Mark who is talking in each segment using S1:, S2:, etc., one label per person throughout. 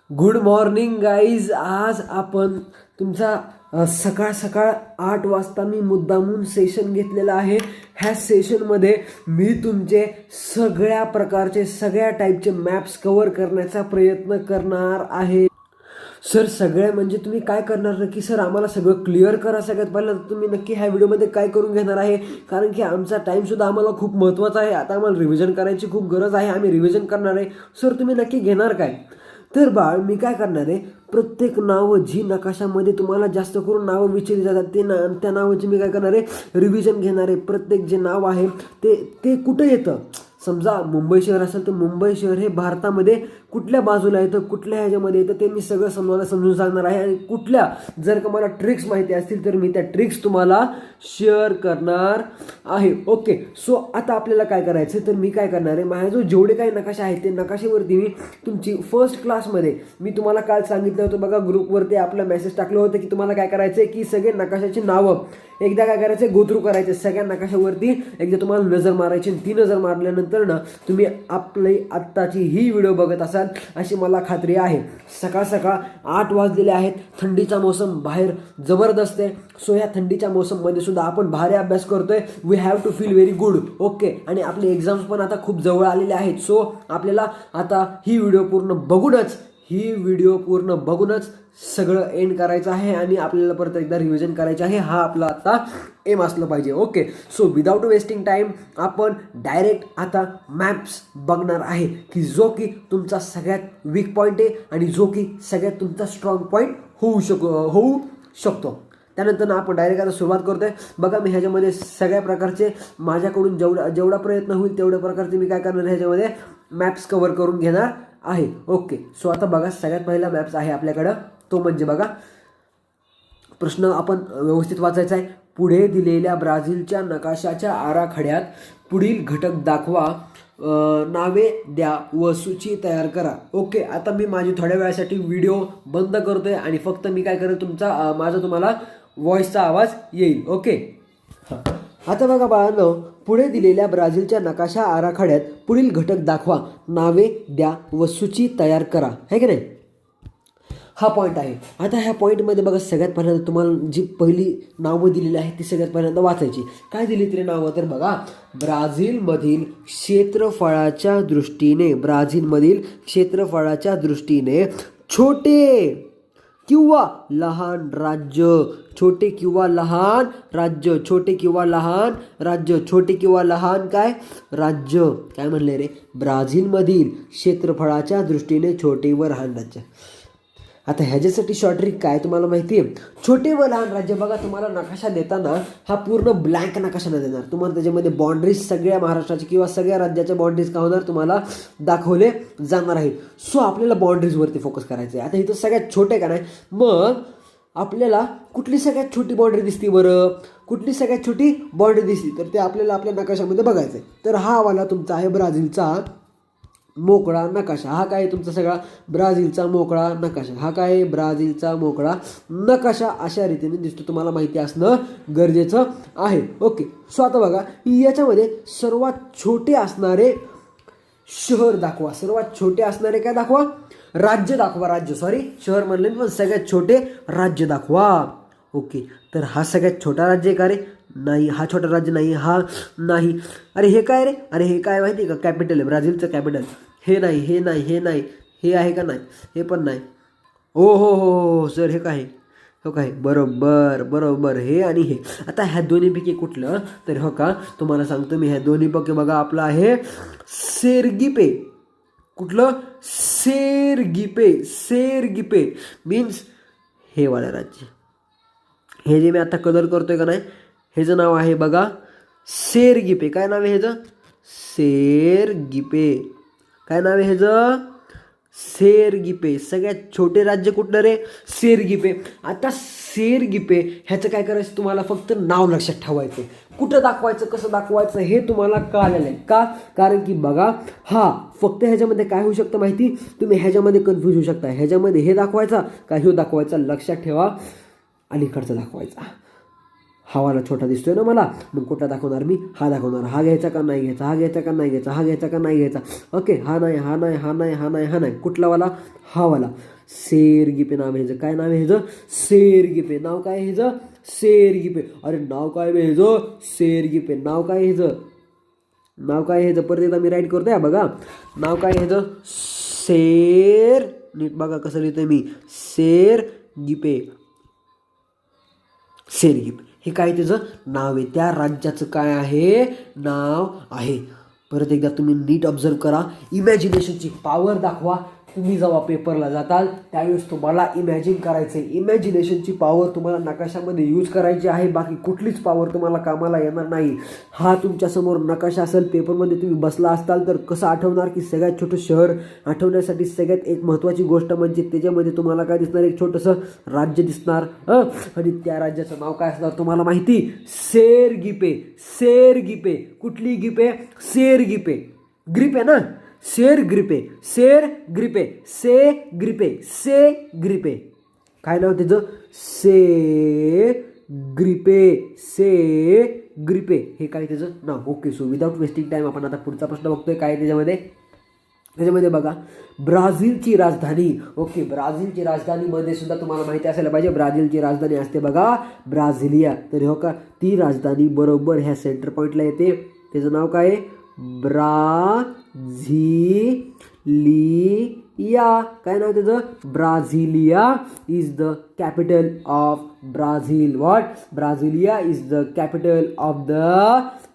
S1: Good morning guys. आज आपण तुमचा सकाळ सकाळ 8 वाजता मी मुद्दामून सेशन घेतलेला आहे. ह्या सेशनमध्ये मी तुमचे सगळ्या प्रकारचे सगळ्या टाईपचे मॅप्स कव्हर करण्याचा प्रयत्न करणार आहे. सर सगळ्या म्हणजे तुम्ही काय करणार नक्की? सर आम्हाला सगळं क्लिअर करा. सगळ्यात पहिल्यांदा तुम्ही नक्की ह्या व्हिडिओमध्ये काय करून घेणार आहे, कारण की आमचा टाईमसुद्धा आम्हाला खूप महत्त्वाचा आहे. आता आम्हाला रिव्हिजन करायची खूप गरज आहे. आम्ही रिव्हिजन करणार आहे. सर तुम्ही नक्की घेणार काय? तर बाळ मी काय करणार आहे, प्रत्येक नावं जी नकाशामध्ये तुम्हाला जास्त करून नावं विचारली जातात त्या नावाची मी काय करणार आहे, रिव्हिजन घेणार आहे. प्रत्येक जे नाव आहे ते कुठं येतं. समजा मुंबई शहर असेल तर मुंबई शहर हे भारतामध्ये कुठल्या बाजूला येतं, कुठल्या ह्याच्यामध्ये येतं ते मी सगळं समजून सांगणार आहे. आणि कुठल्या जर का मला ट्रिक्स माहिती असतील तर मी त्या ट्रिक्स तुम्हाला शेअर करणार आहे. ओके, सो आता आपल्याला काय करायचं, तर मी काय करणार आहे, माझ्या जो जेवढे काही नकाशे आहेत ते नकाशेवरती मी तुमची फर्स्ट क्लासमध्ये मी तुम्हाला काल सांगितलं होतं बघा, ग्रुपवरती आपलं मेसेज टाकलं होतं की तुम्हाला काय करायचं आहे की सगळे नकाशाची नावं एकदा काय करायचं, गो थ्रू करायचे. सगळ्या नकाशावरती एकदा तुम्हाला नजर मारायची. ती नजर मारल्यानंतर ना तुम्ही आपली आत्ताची ही व्हिडिओ बघत असाल अशी मला खात्री आहे. सकाळ सकाळ 8 वाजलेले आहेत. थंडीचा मोसम बाहेर जबरदस्त आहे. सो ह्या थंडीच्या मोसममध्ये सुद्धा आपण भारी अभ्यास करतोय. We have to feel very good. Okay, आणि आपले एक्झाम्स पण आता खूप जवळ आलेले आहेत. सो आपल्याला आता ही व्हिडिओ पूर्ण बघूनच सगळं एंड करायचं आहे आणि आपल्याला परत एकदा रिव्हिजन करायचं आहे. हा आपला आता एम असलं पाहिजे. Okay, so without wasting time आपण डायरेक्ट आता मॅप्स बघणार आहे की जो की तुमचा सगळ्यात वीक पॉईंट आहे आणि जो की सगळ्यात तुमचा स्ट्रॉंग पॉईंट होऊ शकतो. त्यानंतर आपण डायरेक्ट आता सुरुवात करतोय. बघा मी ह्याच्यामध्ये सगळ्या प्रकारचे माझ्याकडून जेवढा प्रयत्न होईल तेवढ्या प्रकारचे मी काय करणार ह्याच्यामध्ये मॅप्स कव्हर करून घेणार आहे. ओके, सो आता बघा सगळ्यात पहिला मॅप्स आहे आपल्याकडं, तो म्हणजे बघा प्रश्न आपण व्यवस्थित वाचायचा आहे. पुढे दिलेल्या ब्राझीलच्या नकाशाच्या आराखड्यात पुढील घटक दाखवा, नावे द्या व सूची तयार करा. ओके, आता मी माझी थोड्या वेळासाठी व्हिडिओ बंद करतोय आणि फक्त मी काय करेल, माझा तुम्हाला व्हॉइसचा आवाज येईल. ओके, आता बघा बाळांनो, पुढे दिलेल्या ब्राझीलच्या नकाशा आराखड्यात पुढील घटक दाखवा, नावे द्या व सूची तयार करा, है की नाही? हा पॉईंट आहे. आता ह्या पॉईंटमध्ये बघा सगळ्यात पहिल्यांदा तुम्हाला जी पहिली नावं दिलेली आहेत ती सगळ्यात पहिल्यांदा वाचायची. काय दिली तरी नावं, तर बघा ब्राझीलमधील क्षेत्रफळाच्या दृष्टीने छोटे किंवा लहान राज्य, छोटे किंवा लहान काय राज्य, काय म्हणले रे, ब्राझीलमधील क्षेत्रफळाच्या दृष्टीने छोटे व लहान राज्य. आता ह्याच्यासाठी शॉर्ट ट्रिक काय तुम्हाला माहिती आहे, छोटे व लहान राज्य. बघा तुम्हाला नकाशा देताना हा पूर्ण ब्लँक नकाशा नाही देणार. तुम्हाला त्याच्यामध्ये बाँड्रीज सगळ्या महाराष्ट्राच्या किंवा सगळ्या राज्याच्या बाँड्रीज का होणार तुम्हाला दाखवले जाणार आहेत. सो आपल्याला बाँड्रीजवरती फोकस करायचं आहे. आता इथं सगळ्यात छोटे का नाही, मग आपल्याला कुठली सगळ्यात छोटी बाँड्री दिसती बरं, कुठली सगळ्यात छोटी बाँड्री दिसती, तर ते आपल्याला आपल्या नकाशामध्ये बघायचं आहे. तर हा वाला तुमचा आहे ब्राझीलचा मोकळा नकाशा. हा काय तुमचा सगळा ब्राझीलचा मोकळा नकाशा. हा काय ब्राझीलचा मोकळा नकाशा अशा रीतीने दिसतो. तुम्हाला माहिती असणं गरजेचं आहे. ओके, सो आता बघा याच्यामध्ये सर्वात छोटे असणारे शहर दाखवा. सर्वात छोटे असणारे काय दाखवा, राज्य दाखवा. शहर म्हणले पण सगळ्यात छोटे राज्य दाखवा. ओके, तर हा सगळ्यात छोटा राज्य आहे का रे? नाही, हा छोटा राज्य नाही, हा नाही. अरे हे काय रे, अरे हे काय माहिती का, कॅपिटल आहे, ब्राझीलचं कॅपिटल. हे नाही, हे आहे का? नाही, हे पण नाही. हो सर, हे काय, हो काय, बरोबर हे आणि हे. आता ह्या दोन्हीपैकी कुठलं, तर हो का तुम्हाला सांगतो मी, ह्या दोन्हीपैकी बघा आपलं आहे सेरगिपे. कुठलं? सेरगिपे मीन्स हे वाला राज्य. हे जे मी आता कलर करतोय का नाही, ह्याचं नाव आहे बघा सेरगिपे. काय नाव आहे ह्याचं? सेरगिपे. काय नाव आहे ह्याचं? सेरगिपे. सगळ्यात छोटे राज्य कुठलं रे? सेरगिपे. आता सेरगिपे ह्याचं काय करायचं, तुम्हाला फक्त नाव लक्षात ठेवायचं. कुठं दाखवायचं, कसं दाखवायचं हे तुम्हाला कळालेलं आहे का? कारण की बघा हा फक्त ह्याच्यामध्ये काय होऊ शकतं माहिती, तुम्ही ह्याच्यामध्ये कन्फ्यूज होऊ शकता. ह्याच्यामध्ये हे दाखवायचा का हे दाखवायचा, लक्षात ठेवा अलीकडचा दाखवायचा. हा वाला छोटा दिसतोय ना मला, मग कुठला दाखवणार मी, हा दाखवणार. हा घ्यायचा का नाही घ्यायचा, हा घ्यायचा का नाही घ्यायचा, हा घ्यायचा का नाही घ्यायचा. ओके, हा नाही, कुठला वाला, हा वाला. सेरगिपे नाव आहे ह्याचं. काय नाव आहे ह्याचं? सेरगिपे. नाव काय आहे ह्याचं? सेरगिपे. अरे नाव काय आहे ह्याचं? सेरगिपे. नाव काय आहे ह्याचं? नाव काय ह्याचं? परत एकदा मी राईट करतोय बघा. नाव काय ह्याचं? नीट बघा कसं लिहितोय मी. सेरगिपे. सेरगिपे हे काय त्याचं नाव आहे. त्या राज्याचं काय आहे? नाव आहे. परत एकदा तुम्ही नीट ऑब्झर्व करा. इमॅजिनेशनची पॉवर दाखवा. तुम्ही जेव्हा पेपरला जाताल त्यावेळेस तुम्हाला इमॅजिन करायचं आहे. इमॅजिनेशनची पॉवर तुम्हाला नकाशामध्ये यूज करायची आहे. बाकी कुठलीच पॉवर तुम्हाला कामाला येणार नाही. हा तुमच्यासमोर नकाशा असेल. पेपरमध्ये तुम्ही बसला असताल तर कसं आठवणार की सगळ्यात छोटं शहर आठवण्यासाठी सगळ्यात एक महत्त्वाची गोष्ट म्हणजे त्याच्यामध्ये तुम्हाला काय दिसणार? एक छोटंसं राज्य दिसणार. आणि त्या राज्याचं नाव काय असणार तुम्हाला माहिती? सेरगिपे. सेरगिपे. कुठली गिपे? सेरगिपे. ग्रिपे ना? सेरग्रिपे. सेरग्रिपे. सेग्रिपे. सेग्रिपे. काय नाव त्याचं? सेग्रिपे. सेग्रिपे हे काय त्याचं नाव. Okay. So without wasting time आपण आता पुढचा प्रश्न बघतोय. काय त्याच्यामध्ये बघा ब्राझीलची राजधानी. ओके. ब्राझीलची राजधानीमध्ये सुद्धा तुम्हाला माहिती असायला पाहिजे. ब्राझीलची राजधानी असते बघा ब्राझिलिया. तर हो का ती राजधानी बरोबर ह्या सेंटर पॉईंटला येते. त्याचं नाव काय आहे? ब्राझिलिया. काय नाव त्याचं? Brasilia is the capital of Brazil. What? Brasilia is the capital of the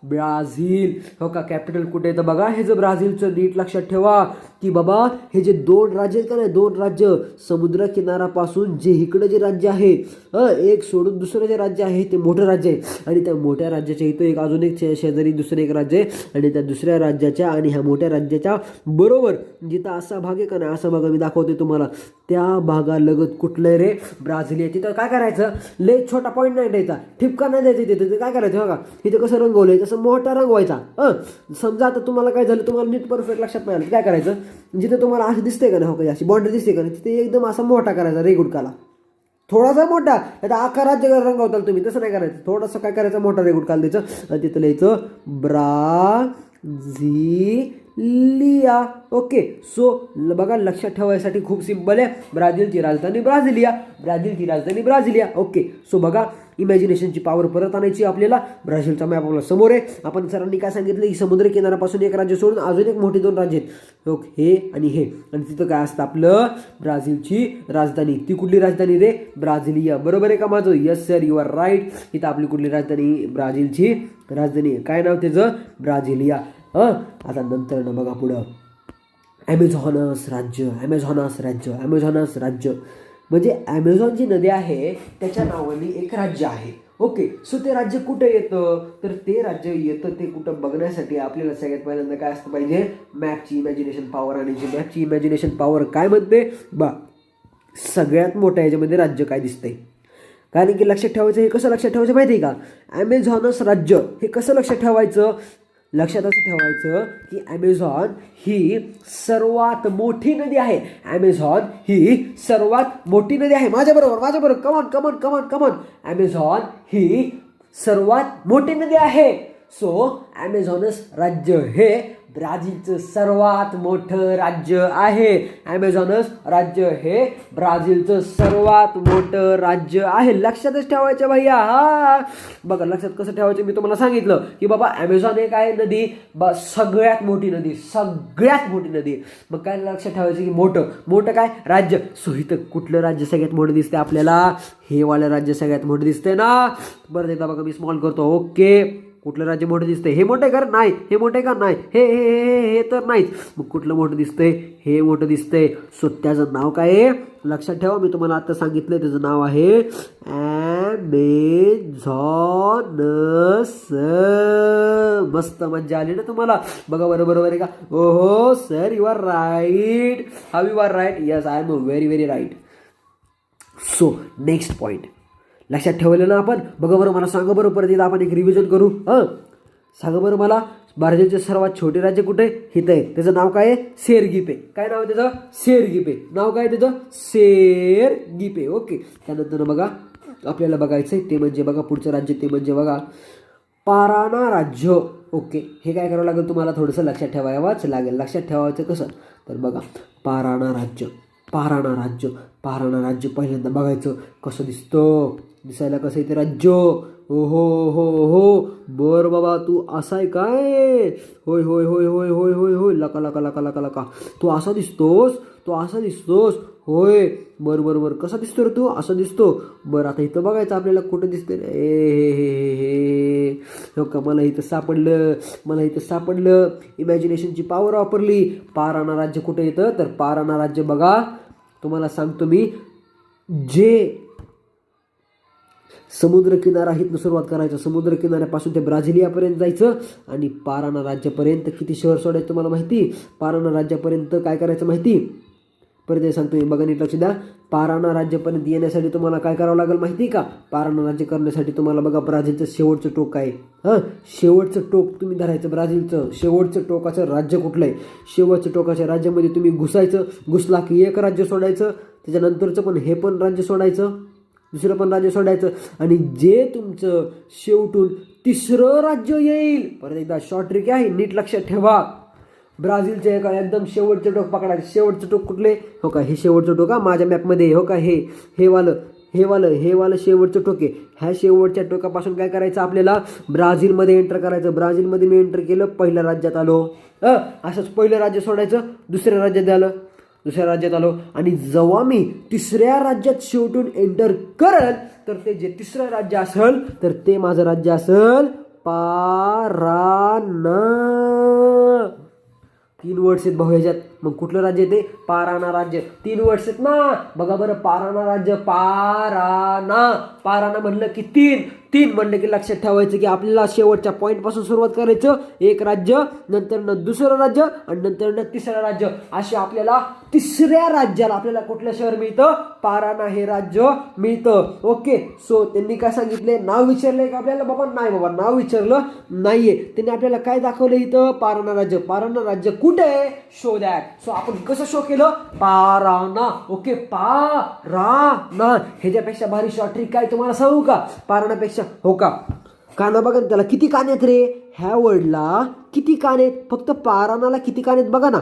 S1: Brazil. हो का कॅपिटल कुठे येतं बघा हे जे ब्राझीलचं. नीट लक्षात ठेवा की बाबा हे जे दोन राज्य आहेत का नाही, दोन राज्य समुद्र किनाऱ्यापासून जे इकडं जे राज्य आहे एक सोडून दुसरं जे राज्य आहे ते मोठं राज्य आहे. आणि त्या मोठ्या राज्याच्या इथं एक अजून एक शेजारी दुसरं एक राज्य आहे. आणि त्या दुसऱ्या राज्याच्या आणि ह्या मोठ्या राज्याच्या बरोबर जिथं असा भाग आहे का नाही, असा भाग मी दाखवते तुम्हाला. त्या भागालगत कुठलं रे? ब्राझिलिया. तिथं काय करायचं? लय छोटा पॉईंट नाही द्यायचा, ठिपका नाही द्यायचा. तिथे काय करायचं बघा इथं कसं रंगवलंय तसं मोठा रंगवायचा. समजा आता तुम्हाला काय झालं, तुम्हाला नीट परफेक्ट लक्षात नाही आलं काय करायचं? जिथे तुम्हाला असं दिसतंय का नाही, हो काही अशी बाउंड्री दिसते का नाही, तिथे एकदम असा मोठा करायचा रेगुटकाला. थोडासा मोठा. आता आकारात जे रंगवताल तुम्ही तसं नाही करायचं. थोडंसं काय करायचं? मोठा रेगुटकाला द्यायचं आणि तिथं लिहायचं ब्राझिलिया. ओके. सो बघा लक्षात ठेवायसाठी खूप सिंपल आहे. ब्राझीलची राजधानी ब्राझिलिया. ब्राझीलची राजधानी ब्राझिलिया. ओके. सो बघा इमॅजिनेशनची पॉवर परत आणायची आपल्याला. ब्राझीलचा मॅप आपल्याला समोर आहे. आपण सरांनी काय सांगितलं की समुद्र किनाऱ्यापासून एक राज्य सोडून अजून एक मोठी दोन राज्य आहेत. हे आणि हे. आणि तिथं काय असतं आपलं? ब्राझीलची राजधानी. ती कुठली राजधानी रे? ब्राझिलिया. बरोबर आहे का माझं? Yes sir, you are right. इथं आपली कुठली राजधानी? ब्राझीलची राजधानी. काय नाव त्याचं? ब्राझिलिया. आता नंतर ना बघा पुढं ॲमेझॉनस राज्य. ॲमेझॉनस राज्य. ॲमेझॉनस राज्य म्हणजे ॲमेझॉन जी नदी आहे त्याच्या नावाने एक राज्य आहे. ओके. सो ते राज्य कुठे येतं? तर ते राज्य येतं ते कुठं बघण्यासाठी आपल्याला सगळ्यात पहिल्यांदा काय असतं पाहिजे? मॅपची इमॅजिनेशन पॉवर. आणि जी मॅपची इमॅजिनेशन पॉवर काय म्हणते बा सगळ्यात मोठ्या ह्याच्यामध्ये राज्य काय दिसतंय. कारण की लक्षात ठेवायचं. हे कसं लक्षात ठेवायचं माहिती आहे का? ॲमेझॉनस राज्य हे कसं लक्षात ठेवायचं? लक्षात असं ठेवायचं की ॲमेझॉन ही सर्वात मोठी नदी आहे. ॲमेझॉन ही सर्वात मोठी नदी आहे. माझ्याबरोबर कमॉन. ॲमेझॉन ही सर्वात मोठी नदी आहे. सो ॲमेझॉनस राज्य हे ब्राझीलचं सर्वात मोठं राज्य आहे. ॲमेझॉनस राज्य हे ब्राझीलचं सर्वात मोठं राज्य आहे. लक्षातच ठेवायचं भैया. बघा लक्षात कसं ठेवायचं मी तुम्हाला सांगितलं की बाबा ॲमेझॉन एक आहे नदी सगळ्यात मोठी नदी. मग काय लक्षात ठेवायचं की मोठं काय? राज्य. सो इथं कुठलं राज्य सगळ्यात मोठं दिसतंय आपल्याला? हे वालं राज्य सगळ्यात मोठं दिसतंय ना. बरं एकदा बघा मी स्मॉल करतो. ओके. कुठलं राज्य मोठं दिसतंय? हे मोठं आहे का? नाही. हे मोठं आहे का? नाही. हे तर नाहीच. मग कुठलं मोठं दिसतंय? हे मोठं दिसतंय. सो त्याचं नाव काय आहे? लक्षात ठेवा मी तुम्हाला आता सांगितलंय त्याचं नाव आहे ॲमेझॉनस. मस्त मज्जा आली ना तुम्हाला? बघा बरोबर आहे का? ओहो sir, you are right. How you are right? Yes, I am very very right. So next point लक्षात ठेवलं ना आपण? बघा बरं मला सांगा बरं परत आपण एक रिव्हिजन करू. सांगा बरं मला ब्राझीलचे सर्वात छोटे राज्य कुठे? इथं आहे. त्याचं नाव काय आहे? सेरगिपे. काय नाव आहे त्याचं? सेरगिपे. नाव काय त्याचं? सेरगिपे. ओके. त्यानंतर बघा आपल्याला बघायचं आहे ते म्हणजे बघा पुढचं राज्य ते म्हणजे बघा पाराना राज्य. ओके. हे काय करावं लागेल तुम्हाला थोडंसं लक्षात ठेवायलाच लागेल. लक्षात ठेवायचं कसं? तर बघा पाराना राज्य. पाराणा राज्य. पाराणा राज्य पहिल्यांदा बघायचं कसं दिसतं, दिसायला कसं आहे ते राज्य. हो हो हो हो, बर बाबा तू असा आहे काय, होय होय होय होय होय होय होय, लका लका लका लका लका, तू असा दिसतोस, तू असा दिसतोस, होय बर बर बर, कसा दिसतो रे तू, असा दिसतो. बरं आता इथं बघायचं आपल्याला कुठं दिसतंय. हे हो का, मला इथं सापडलं, मला इथं सापडलं. इमॅजिनेशनची पॉवर वापरली. पाराणा राज्य कुठे येतं, तर पाराणा राज्य बघा तुम्हाला सांगतो मी, जे समुद्र किनारा इथनं सुरुवात करायचं, समुद्र किनाऱ्यापासून ते ब्राझिलियापर्यंत जायचं आणि पाराणा राज्यापर्यंत किती शहर सोडायचं तुम्हाला माहिती. पाराणा राज्यापर्यंत काय करायचं माहिती, परत सांगतो मी, बघा नीट लक्ष द्या. पाराणा राज्यापर्यंत येण्यासाठी तुम्हाला काय करावं लागेल माहिती का. पाराणा राज्य करण्यासाठी तुम्हाला बघा ब्राझीलचं शेवटचं टोक आहे. शेवटचं टोक तुम्ही धरायचं, ब्राझीलचं शेवटचं टोकाचं राज्य कुठलं आहे. शेवटच्या टोकाच्या राज्यामध्ये तुम्ही घुसायचं, घुसला की एक राज्य सोडायचं, त्याच्यानंतरचं पण हे पण राज्य सोडायचं, दुसरं पण राज्य सोडायचं, आणि जे तुमचं शेवटून तिसरं राज्य येईल. परत एकदा शॉर्ट ट्रिक आहे, नीट लक्षात ठेवा. ब्राझीलचे एका एकदम शेवटचं टोक पकडायचं. शेवटचं टोक कुठले, हो का हे शेवटचं टोक माझ्या मॅपमध्ये, हो का हे वालं शेवटचं टोक आहे. ह्या शेवटच्या टोकापासून काय करायचं आपल्याला, ब्राझीलमध्ये एंटर करायचं. ब्राझीलमध्ये मी एंटर केलं, पहिल्या राज्यात आलो. असंच पहिलं राज्य सोडायचं, दुसऱ्या राज्यात आलं, दुसऱ्या राज्यात आलो, आणि जेव्हा मी तिसऱ्या राज्यात शेवटून एंटर करल तर ते जे तिसरं राज्य असेल तर ते माझं राज्य असेल पाराना. 3 वर्ड्स आहेत भाऊ ह्याच्यात. मग कुठलं राज्य येते, पाराणा राज्य. 3 वर्ड्स आहेत ना, बघा बरं. पाराणा राज्य, पाराणा. पाराणा म्हणलं की 3 म्हणलं की लक्षात ठेवायचं की आपल्याला शेवटच्या पॉईंटपासून सुरुवात करायचं. एक राज्य, नंतर दुसरं राज्य, आणि नंतर तिसरं राज्य. असे आपल्याला तिसऱ्या राज्याला आपल्याला कुठलं शहर मिळतं, पाराणा हे राज्य मिळतं. ओके, सो त्यांनी काय सांगितले, नाव विचारलंय का आपल्याला, बाबा नाही, बाबा नाव विचारलं नाहीये. त्यांनी आपल्याला काय दाखवलं इथं, पाराणा राज्य. पाराणा राज्य कुठे आहे, शो दॅट. सो आपण कसं शो केलं, पाराणा. ओके, पाराणा. ह्याच्यापेक्षा भारी शॉर्ट ट्रिक काय तुम्हाला सांगू का, पाराणापेक्षा, हो का. काना बघा त्याला किती कान आहेत रे, ह्या वर्डला किती कान आहेत, फक्त पाराणाला किती कान आहेत बघा ना.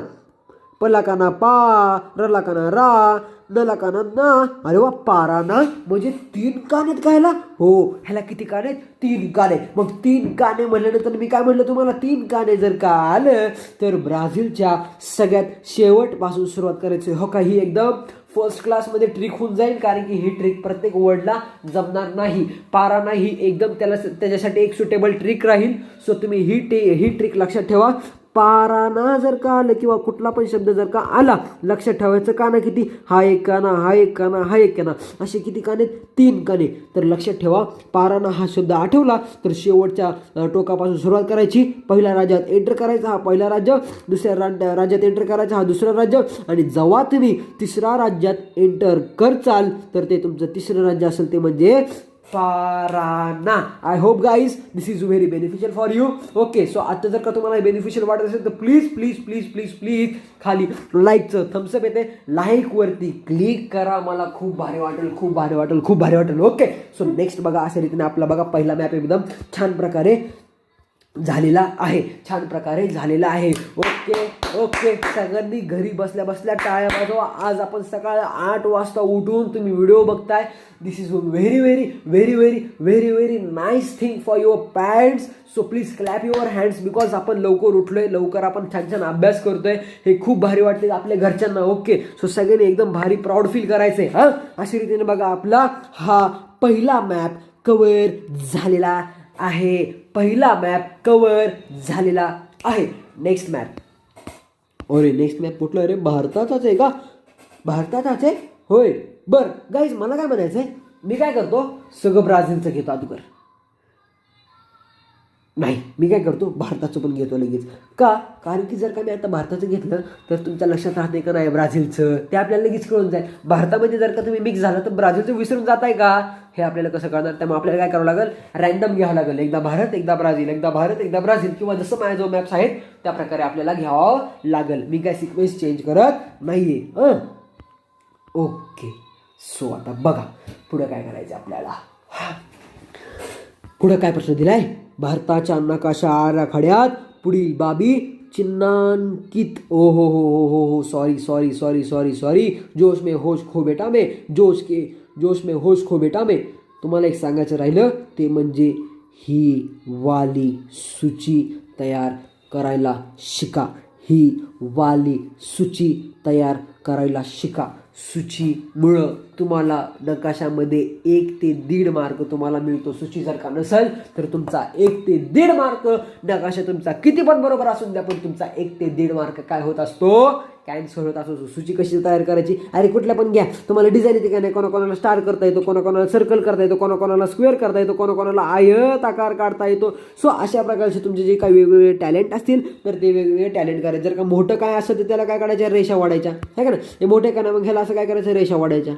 S1: पला काना पा, रला काना रा, नला काना ना. अरे वा, पाराणा म्हणजे 3 कान आहेत का ह्याला, हो ह्याला किती कान आहेत, 3 काने. मग 3 काने म्हणल्यानंतर मी काय म्हणलं तुम्हाला, 3 काने जर का आलं तर ब्राझीलच्या सगळ्यात शेवटपासून सुरुवात करायची. हो का, ही एकदम फर्स्ट क्लासमध्ये ट्रिक होऊन जाईल, कारण की ही ट्रिक प्रत्येक वर्डला जमणार नाही. पाराणा ही एकदम त्याच्यासाठी एक सुटेबल ट्रिक राहील. सो तुम्ही ही ट्रिक लक्षात ठेवा. पाराणा जर का आलं किंवा कुठला पण शब्द जर का आला, लक्षात ठेवायचं काना किती, हा एक काना, हा एक काना, हा एक काना, असे किती काने, 3 काने. तर लक्षात ठेवा, पाराणा हा शब्द आठवला तर शेवटच्या टोकापासून सुरुवात करायची. पहिल्या राज्यात एंटर करायचा, हा पहिला राज्य. दुसऱ्या राज्यात एंटर करायचा, हा दुसरं राज्य. आणि जेव्हा तुम्ही तिसऱ्या राज्यात एंटर करचाल तर ते तुमचं तिसरं राज्य असेल, ते म्हणजे Parana. I hope guys this is very beneficial for you. Okay, so आता जर का तुम्हाला बेनिफिशियल वाटत असेल तर please please please please please खाली लाईकचं थम्सअप येते, लाईकवरती क्लिक करा. मला खूप भारी वाटेल, खूप भारी वाटेल, खूप भारी वाटेल. ओके, सो नेक्स्ट बघा, अशा रीतीने आपला बघा पहिला मॅप एकदम छान प्रकारे झालेला आहे, छान प्रकारे झालेला आहे. ओके ओके, सगळ्यांनी घरी बसल्या बसल्या टाळ्या वाजवा. आज आपण सकाळ 8 वाजता उठून तुम्ही व्हिडिओ बघताय. This is very very very very very very nice thing for your parents. So please clap your hands, because आपण लवकर उठलोय, लवकर आपण छान छान अभ्यास करतोय. हे खूप भारी वाटते आपल्या घरच्यांना. ओके, सो सगळ्यांनी एकदम भारी प्राऊड फील करायचंय. अशा रीतीने बघा आपला हा पहिला मॅप कव्हर झालेला आहे. पहिला मॅप कव्हर झालेला आहे. नेक्स्ट मॅप, अरे नेक्स्ट मॅप कुठला आहे रे, भारताचाच आहे का, भारताचाच आहे, होय. बर गाईज, मला काय म्हणायचं आहे, मी काय करतो, सगळं ब्राझीलचं घेतो अगोदर. नाही, मी काय करतो, भारताचं पण घेतो लगेच. का, कारण की जर का मी आता भारताचं घेतलं तर तुमच्या लक्षात राहते का नाही ब्राझीलचं, ते आपल्याला लगेच कळून जाईल. भारतामध्ये जर का तुम्ही मिक्स झाला तर ब्राझीलचं विसरून जाताय का, हे आपल्याला कसं कळणार. त्यामुळे आपल्याला काय करावं लागेल, रॅन्डम घ्यावं लागेल. एकदा भारत, एकदा ब्राझील, एकदा भारत, एकदा ब्राझील, किंवा जसं माझ्या जो मॅप्स आहेत त्या प्रकारे आपल्याला घ्यावं लागेल. मी काय सिक्वेन्स चेंज करत नाहीये. ओके, सो आता बघा पुढं काय करायचं आपल्याला. पुढं काय प्रश्न दिलाय, भारताच्या नकाशा आराखड्यात पुढील बाबी चिन्हांकित, ओ हो, सॉरी, जोश में होश खो बेटा में, जोश में होश खो बेटा में. तुम्हाला एक सांगायचं राहिलं ते म्हणजे ही वाली सूची तयार करायला शिका. ही वाली सूची तयार करायला शिका. सूचीमुळं तुम्हाला नकाशामध्ये 1 ते 1.5 मार्क तुम्हाला मिळतो. सूची जर का नसेल तर तुमचा 1 ते 1.5 मार्क, नकाशा तुमचा किती पण बरोबर असून द्या पण तुमचा 1 ते 1.5 मार्क काय होत असतो, कॅन्सल होत असतो. सूची कशी तयार करायची, अरे कुठल्या पण घ्या, तुम्हाला डिझाईन येते का नाही, कोणाकोणाला स्टार करता येतो, कोणाकोणाला सर्कल करता येतो, कोणाकोणाला स्क्वेअर करता येतो, कोणाकोणाला आयत आकार काढता येतो. सो अशा प्रकारचे तुमचे जे काही वेगवेगळे टॅलेंट असतील तर ते वेगवेगळे टॅलेंट करायचे. जर का मोठं काय असेल तर त्याला काय काढायच्या, रेषा वाढायच्या, आहे का ना. हे मोठे का नाही, मग ह्याला असं काय करायचं, रेषा वाढायच्या.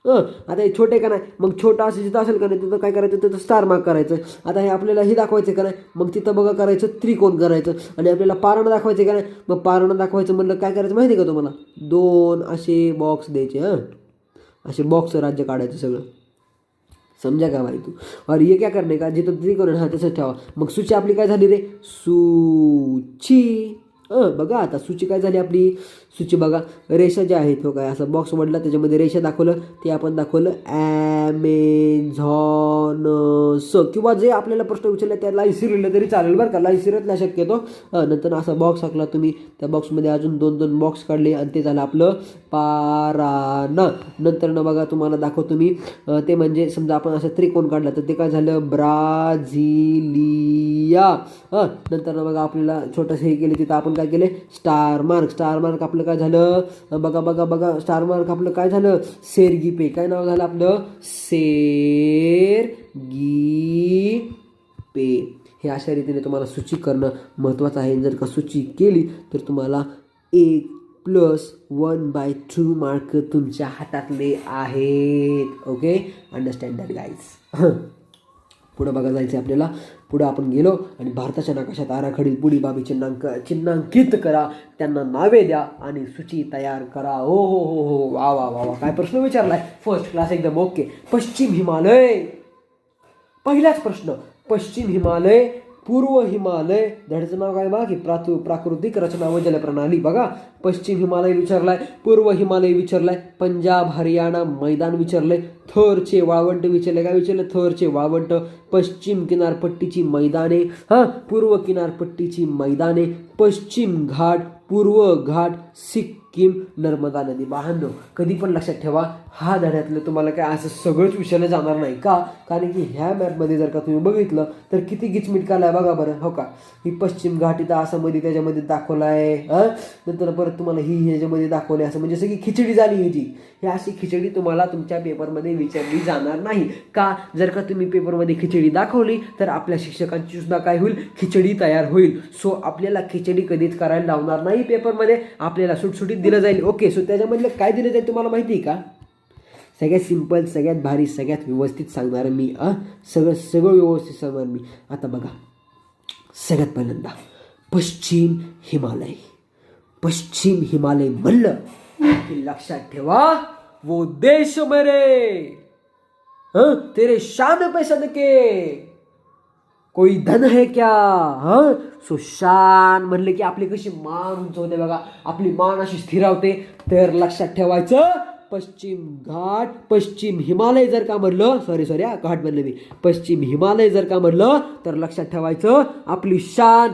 S1: आता हे छोटे का नाही, मग छोटा असं जिथं असेल का नाही तिथं काय करायचं, तिथं स्टार मार्क करायचं. आता हे आपल्याला हे दाखवायचं का नाही, मग तिथं बघा करायचं त्रिकोण करायचं. आणि आपल्याला पारणं दाखवायचं का नाही, मग पारणं दाखवायचं म्हणलं काय करायचं माहिती आहे का तुम्हाला, 2 असे बॉक्स द्यायचे. असे बॉक्स राज्य काढायचं सगळं. समजा का भाई तू, और ये क्या करणे का, जिथं त्रिकोण हा तसंच ठेवा. मग सूची आपली काय झाली रे, सूची. बघा आता सूची काय झाली आपली, सूची बघा रेषा ज्या आहेत हो काय, असं बॉक्स वडला त्याच्यामध्ये रेषा दाखवलं, ते आपण दाखवलं ॲमेझॉन किंवा जे आपल्याला प्रश्न विचारले त्या लाईन लिहिलं तरी चालेल बरं का, लाईन सिरतला शक्यतो. नंतर असा बॉक्स आखला तुम्ही, त्या बॉक्समध्ये अजून 2 बॉक्स काढले आणि ते झालं आपलं पाराना. नंतर बघा तुम्हाला दाखवतो मी, ते म्हणजे समजा आपण असं त्रिकोण काढला तर ते काय झालं, ब्राझिलिया. नंतर बघा आपल्याला छोटंसं हे केलं, तिथं आपण काय केले, स्टार मार्क आपलं काय झालं, बघा स्टार मार्क आपलं काय झालं, सेरगीपे. काय नाव झालं आपलं, सेरगीपे. हे अशा रीतीने तुम्हाला सूची करणं महत्त्वाचं आहे. जर का सूची केली तर तुम्हाला 1+1/2 मार्क तुमच्या हातातले आहेत. Okay, understand that guys. पुढं बघा जायचं आपल्याला. पुढं आपण गेलो आणि भारताच्या नकाशात आराखडीत पुढील बाबी चिन्हांकित करा, त्यांना नावे द्या आणि सूची तयार करा. हो, वा, काय प्रश्न विचारलाय, फर्स्ट क्लास एकदम ओके. पश्चिम हिमालय, पहिलाच प्रश्न. पश्चिम हिमालय, पूर्व हिमालय, धड्याचं नाव काय बघा की प्राकृतिक रचना व जलप्रणाली. बघा पश्चिम हिमालय विचारलाय, पूर्व हिमालय विचारलाय, पंजाब हरियाणा मैदान विचारलंय, थरचे वाळवंट विचारले. काय विचारलं, थरचे वाळवंट. पश्चिम किनारपट्टीची मैदाने, पूर्व किनारपट्टीची मैदाने, पश्चिम घाट, पूर्व घाट, सिक्कीम, नर्मदा नदी. बांधव कधी पण लक्षात ठेवा, हा धड्यातलं तुम्हाला काय असं सगळंच विषयाला जाणार नाही का, कारण की ह्या मॅपमध्ये जर का तुम्ही बघितलं तर किती गिचमिट कालाय बघा बरं. हो का, ही पश्चिम घाट इथं असं मध्ये त्याच्यामध्ये दाखवला आहे. नंतर परत तुम्हाला ही ह्याच्यामध्ये दाखवले, असं म्हणजे सगळी खिचडी झाली ह्याची. ही अशी खिचडी तुम्हाला तुमच्या पेपरमध्ये विचारली जाणार नाही का. जर का तुम्ही पेपरमध्ये खिचडी दाखवली तर आपल्या शिक्षकांची सुद्धा काय होईल, खिचडी तयार होईल. सो आपल्याला खिचडी कधीच करायला लावणार नाही पेपरमध्ये, आपल्याला सुटसुटीत दिलं जाईल. ओके, सो त्याच्यामधलं काय दिलं जाईल तुम्हाला माहिती आहे का, सगळ्यात सिंपल, सगळ्यात भारी, सगळ्यात व्यवस्थित सांगणार मी. सगळं व्यवस्थित सांगणार मी. आता बघा, सगळ्यात पहिल्यांदा पश्चिम हिमालय म्हणलं की लक्षात ठेवा, वो देश मेरे तेरे शान पे सदके कोई धन है क्या. सो शान म्हणले की आपली कशी मान उंच होते बघा, आपली मान अशी स्थिरावते. तर लक्षात ठेवायचं, पश्चिम घाट, पश्चिम हिमालय जर का म्हणलं, सॉरी घाट म्हणलं मी, पश्चिम हिमालय जर का म्हणलं तर लक्षात ठेवायचं, आपली शान,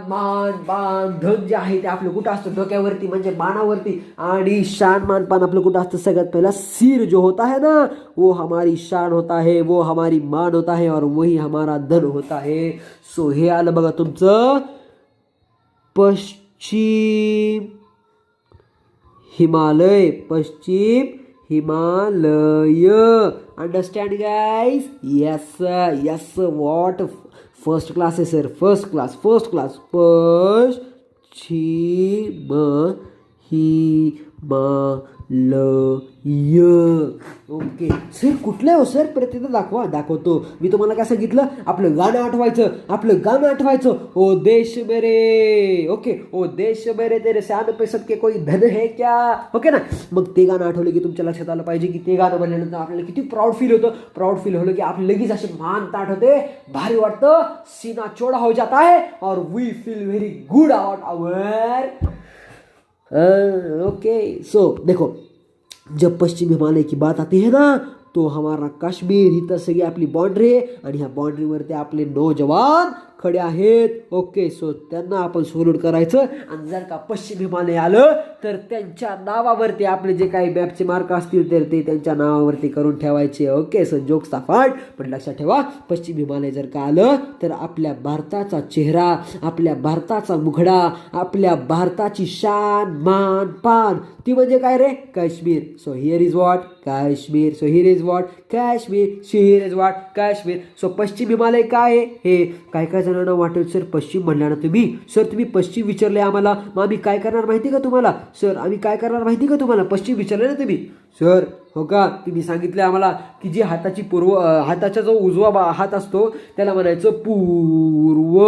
S1: मान बाण धन जे आहे ते आपलं कुठं असतं, डोक्यावरती म्हणजे बाणावरती. आणि शान मान पान आपलं कुठं असतं, सगळ्यात पहिला सिर जो होता है ना, वो हमारी शान होता है, वो हमारी मान होता है, और वही हमारा धन होता है. सो हे आलं बघा तुमचं पश्चिम Himalaya. Understand guys. Yes what, first class आहे सर, फर्स्ट क्लास. पश्चिम हिमालय. ओके सर, कुठलं आहे हो सर? परत एकदा दाखवतो. मी तुम्हाला काय सांगितलं? आपलं गाणं आठवायचं. ओ देश मेरे. ओके, ओ देश मेरे तेरे शान पे सबके कोई धन है क्या. ओके ना. मग ते गाणं आठवलं की तुमच्या लक्षात आलं पाहिजे की ते गाणं म्हणल्यानंतर आपल्याला किती प्राऊड फील होलं की आपली लगेच असे मान ताठ होते, भारी वाटतं, सीना चौड़ा हो जाता है और we feel very good about our. Okay so देखो, जब पश्चिम हिमालय की बात आती है ना, तो हमारा काश्मीर इथं सगळी आपली बाउंड्री आहे आणि ह्या बाउंड्रीवरती आपले नौजवान खडे आहेत. ओके सो त्यांना आपण सल्यूट करायचं. आणि जर का पश्चिम हिमालय आलं तर त्यांच्या नावावरती आपले जे काही मॅपचे मार्क असतील तर ते त्यांच्या नावावरती करून ठेवायचे. ओके सो जोक्स फाट, पण लक्षात ठेवा, पश्चिम हिमालय जर का आलं तर आपल्या भारताचा चेहरा, आपल्या भारताचा मुखडा, आपल्या भारताची शान मान पान ती म्हणजे काय रे? Kashmir. So here is what Kashmir. So here is what Kashmir. So here is what Kashmir. So पश्चिम हिमालय काय आहे? हे काय जणांना वाटेल सर पश्चिम म्हणल्या ना तुम्ही पश्चिम विचारले आम्हाला, मग आम्ही काय करणार माहिती का तुम्हाला? सर आम्ही काय करणार माहिती का तुम्हाला? पश्चिम विचारले ना तुम्ही. सर हो का, तुम्ही सांगितले आम्हाला की जी हाताचा जो उजवा हात असतो त्याला म्हणायचं पूर्व.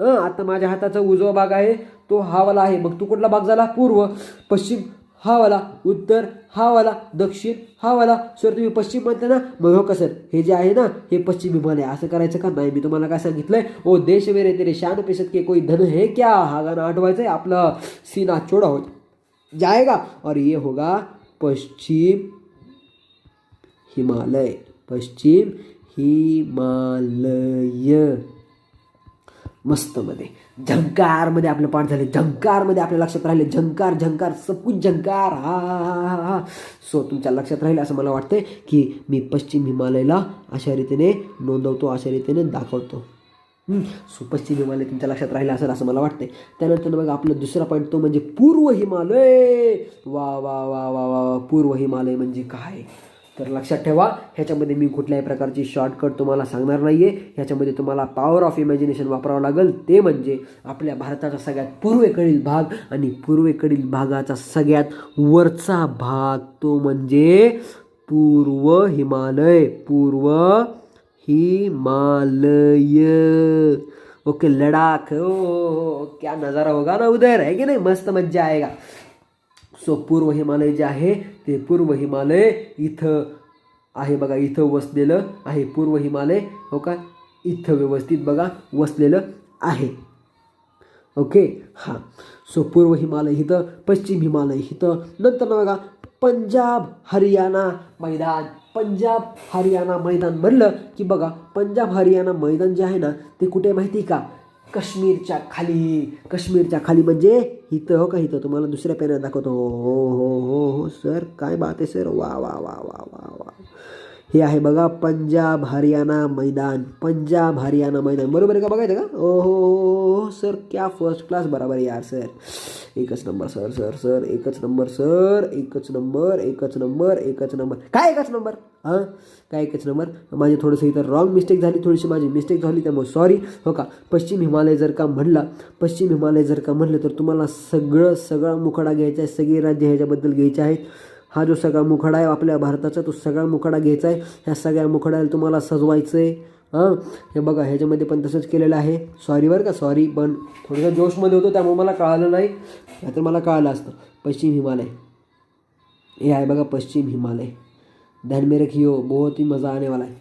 S1: आता माझ्या हाताचा उजवा भाग आहे तो हा वाला आहे. मग तो कुठला भाग झाला? पूर्व. पश्चिम हा वाला, उत्तर हा वाला, दक्षिण हा वाला. सर तुम्ही पश्चिम म्हणता ना, मग हो का सर, हे जे आहे ना हे पश्चिम हिमालय. असं करायचं का? नाही, मी तुम्हाला काय सांगितलंय, ओ देश मेरे तेरे शान पे सदके कोई धन है क्या, हा गाणं आठवायचंय. आपलं सीना चौड़ा हो जाएगा और ये होगा पश्चिम हिमालय. पश्चिम हिमालय. मस्त मध्ये झंकारमध्ये आपलं पाठ झाले, झंकारमध्ये आपल्या लक्षात राहिले. झंकार सब कुछ झंकार. हा. सो तुमच्या लक्षात राहील असं मला वाटतंय की मी पश्चिम हिमालयला अशा रीतीने नोंदवतो, अशा रीतीने दाखवतो. सो पश्चिम हिमालय तुमच्या लक्षात राहिलं असेल असं मला वाटतंय. त्यानंतर बघा आपला दुसरा पॉईंट तो म्हणजे पूर्व हिमालय. वा वा वा वा वा. पूर्व हिमालय म्हणजे काय? तर लक्षात ठेवा, ह्याच्यामध्ये मी कुठल्याही प्रकारची शॉर्टकट तुम्हाला सांगणार नाही आहे. ह्याच्यामध्ये तुम्हाला पॉवर ऑफ इमॅजिनेशन वापरावं लागेल. ते म्हणजे आपल्या भारताचा सगळ्यात पूर्वेकडील भाग आणि पूर्वेकडील भागाचा सगळ्यात वरचा भाग तो म्हणजे पूर्व हिमालय. पूर्व हिमालय. ओके, लडाख. ओ क्या नज़ारा होगा ना उधर, है की नाही? मस्त मज्जा आएगा. सो पूर्व हिमालय जे आहे ते पूर्व हिमालय इथं आहे बघा, इथं वसलेलं आहे पूर्व हिमालय. हो का, इथं व्यवस्थित बघा वसलेलं आहे. ओके हां. सो पूर्व हिमालय इथं, पश्चिम हिमालय इथं. नंतर बघा पंजाब हरियाणा मैदान. पंजाब हरियाणा मैदान म्हणलं की बघा, पंजाब हरियाणा मैदान जे आहे ना ते कुठे माहिती का? काश्मीरच्या खाली म्हणजे इथं. हो का, इथं तुम्हाला दुसऱ्या पेनात दाखवतो. हो सर, काय बात आहे सर. वा वा वा वा वा वा. हे आहे बघा पंजाब हरियाणा मैदान. पंजाब हरियाणा मैदान बरोबर आहे का? बघायचं का? हो सर, क्या फर्स्ट क्लास. बरोबर यार सर, एकच नंबर सर. एकच नंबर सर. एकच नंबर. काय एकच नंबर? हां, काय एकच नंबर? माझे थोडंसं इथं रॉंग मिस्टेक झाली, थोडीशी माझी मिस्टेक झाली, त्यामुळे सॉरी. हो का, पश्चिम हिमालय जर का म्हणलं तर तुम्हाला सगळा मुखडा घ्यायचा आहे. सगळे राज्य ह्याच्याबद्दल घ्यायचे आहेत. हा जो सगळा मुखडा आहे आपल्या भारताचा तो सगळा मुखडा घ्यायचा आहे. ह्या सगळ्या मुखड्याला तुम्हाला सजवायचं आहे. हे बघा, ह्याच्यामध्ये पण तसंच केलेलं आहे. सॉरी बरं का, सॉरी, पण थोडंसं जोशमध्ये होतो त्यामुळे मला कळालं नाही, नाहीतर मला कळालं असतं. पश्चिम हिमालय हे आहे बघा, पश्चिम हिमालय. ध्यान में रखियो, बहुत ही मज़ा आने वाला है.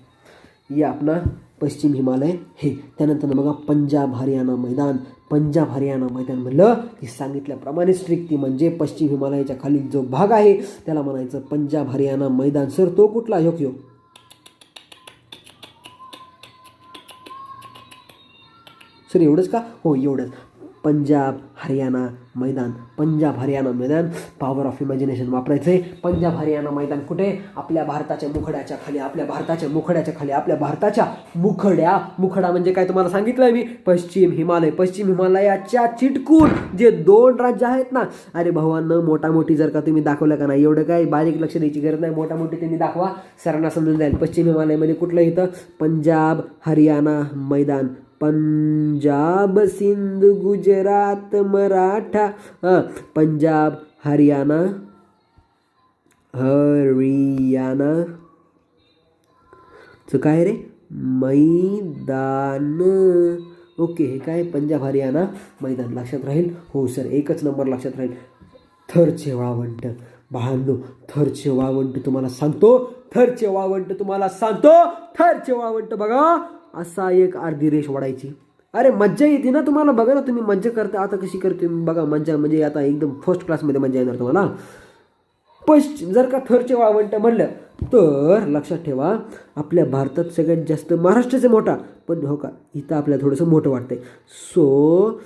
S1: ये अपना पश्चिम हिमालय हे. त्यानंतर बघा पंजाब हरियाणा मैदान. पंजाब हरियाणा मैदान म्हणलं की सांगितल्याप्रमाणे स्ट्रिक्टली म्हणजे पश्चिम हिमालयाच्या खाली जो भाग आहे त्याला म्हणायचं पंजाब हरियाणा मैदान. सर तो कुठला? ह्यो सर, एवढंच का? हो एवढंच. पंजाब हरियाणा मैदान. पॉवर ऑफ इमॅजिनेशन वापरायचं आहे. पंजाब हरियाणा मैदान कुठे? आपल्या भारताच्या मुखड्याच्या खाली. आपल्या भारताच्या मुखडा म्हणजे काय तुम्हाला सांगितलंय मी? पश्चिम हिमालयाच्या चिटकून जे 2 राज्य आहेत ना, अरे भावांनो, मोठी जर का तुम्ही दाखवलं का नाही, एवढं काय बारीक लक्ष द्यायची गरज नाही. मोठी तुम्ही दाखवा, सरांना समजून जाईल. पश्चिम हिमालयमध्ये कुठलं इथं? पंजाब हरियाणा मैदान. पंजाब सिंध गुजरात मराठा. पंजाब हरियाणा काय रे मैदान. ओके, हे काय पंजाब हरियाणा मैदान लक्षात राहील. हो सर, एकच नंबर लक्षात राहील. थरचे वाळवंट बाळांनो, थरचे वाळवंट तुम्हाला सांगतो, थरचे वाळवंट बघा. असा एक अर्धी रेष वाढायची. अरे मज्जा येते ना तुम्हाला, बघा ना तुम्ही मज्जा करता आता कशी करते बघा. मज्जा म्हणजे आता एकदम फर्स्ट क्लासमध्ये मज्जा येणार तुम्हाला. जर का थरचे वाळवंट म्हणलं तर लक्षात ठेवा, आपल्या भारतात सगळ्यात जास्त महाराष्ट्राचे मोठा, पण हो का इथं आपल्याला थोडंसं मोठं वाटतंय. सो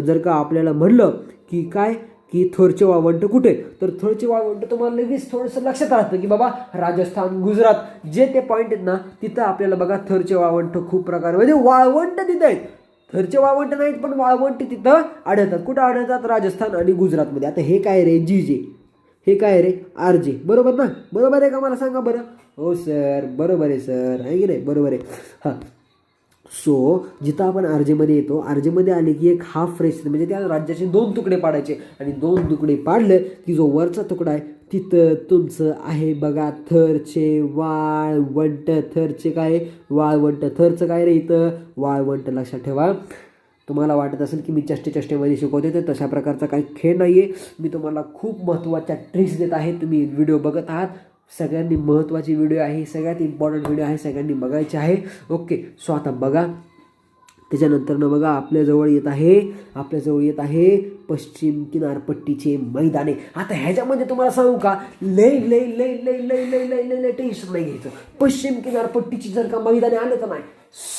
S1: जर का आपल्याला म्हणलं की काय की थरचे वाळवंट कुठे, तर थरचे वाळवंट तुम्हाला लगेच थोडंसं लक्षात राहतं की बाबा राजस्थान, गुजरात जे ते पॉईंट आहेत ना, तिथं आपल्याला बघा थरचे वाळवंट खूप प्रकार म्हणजे वाळवंट तिथं आहेत. थरचे वाळवंट नाहीत पण वाळवंट तिथं आढळतात. कुठं आढळतात? राजस्थान आणि गुजरातमध्ये. आता हे काय रे जीजे, हे काय रे आरजे, बरोबर ना? बरोबर आहे का मला सांगा बरं. हो सर बरोबर आहे सर, आहे की नाही? बरोबर आहे. हां, सो जिथं आपण आरजेमध्ये येतो, आरजेमध्ये आले की एक हाफ फ्रेश म्हणजे त्या राज्याचे 2 तुकडे पाडायचे आणि 2 तुकडे पाडलं की जो वरचा तुकडा आहे तिथं तुमचं आहे बघा थरचे वाळवंट. थरचे काय वाळवंट, थरचं काय रे इथं वाळवंट. लक्षात ठेवा. तुम्हाला वाटत असेल की मी चष्टेमध्ये शिकवते, तर तशा प्रकारचा काही खेळ नाही आहे. मी तुम्हाला खूप महत्त्वाच्या ट्रिक्स देत आहे. तुम्ही व्हिडिओ बघत आहात, सगळ्यांनी महत्त्वाची व्हिडिओ आहे, सगळ्यात इम्पॉर्टंट व्हिडिओ आहे, सगळ्यांनी बघायचे आहे. ओके, सो आता बघा. त्याच्यानंतरनं बघा आपल्याजवळ येत आहे पश्चिम किनारपट्टीचे मैदाने. आता ह्याच्यामध्ये तुम्हाला सांगू का, लय लय लय लय लय लय लय लय लय टेन्शन नाही घ्यायचं. पश्चिम किनारपट्टीची जर का मैदाने आले तर नाही,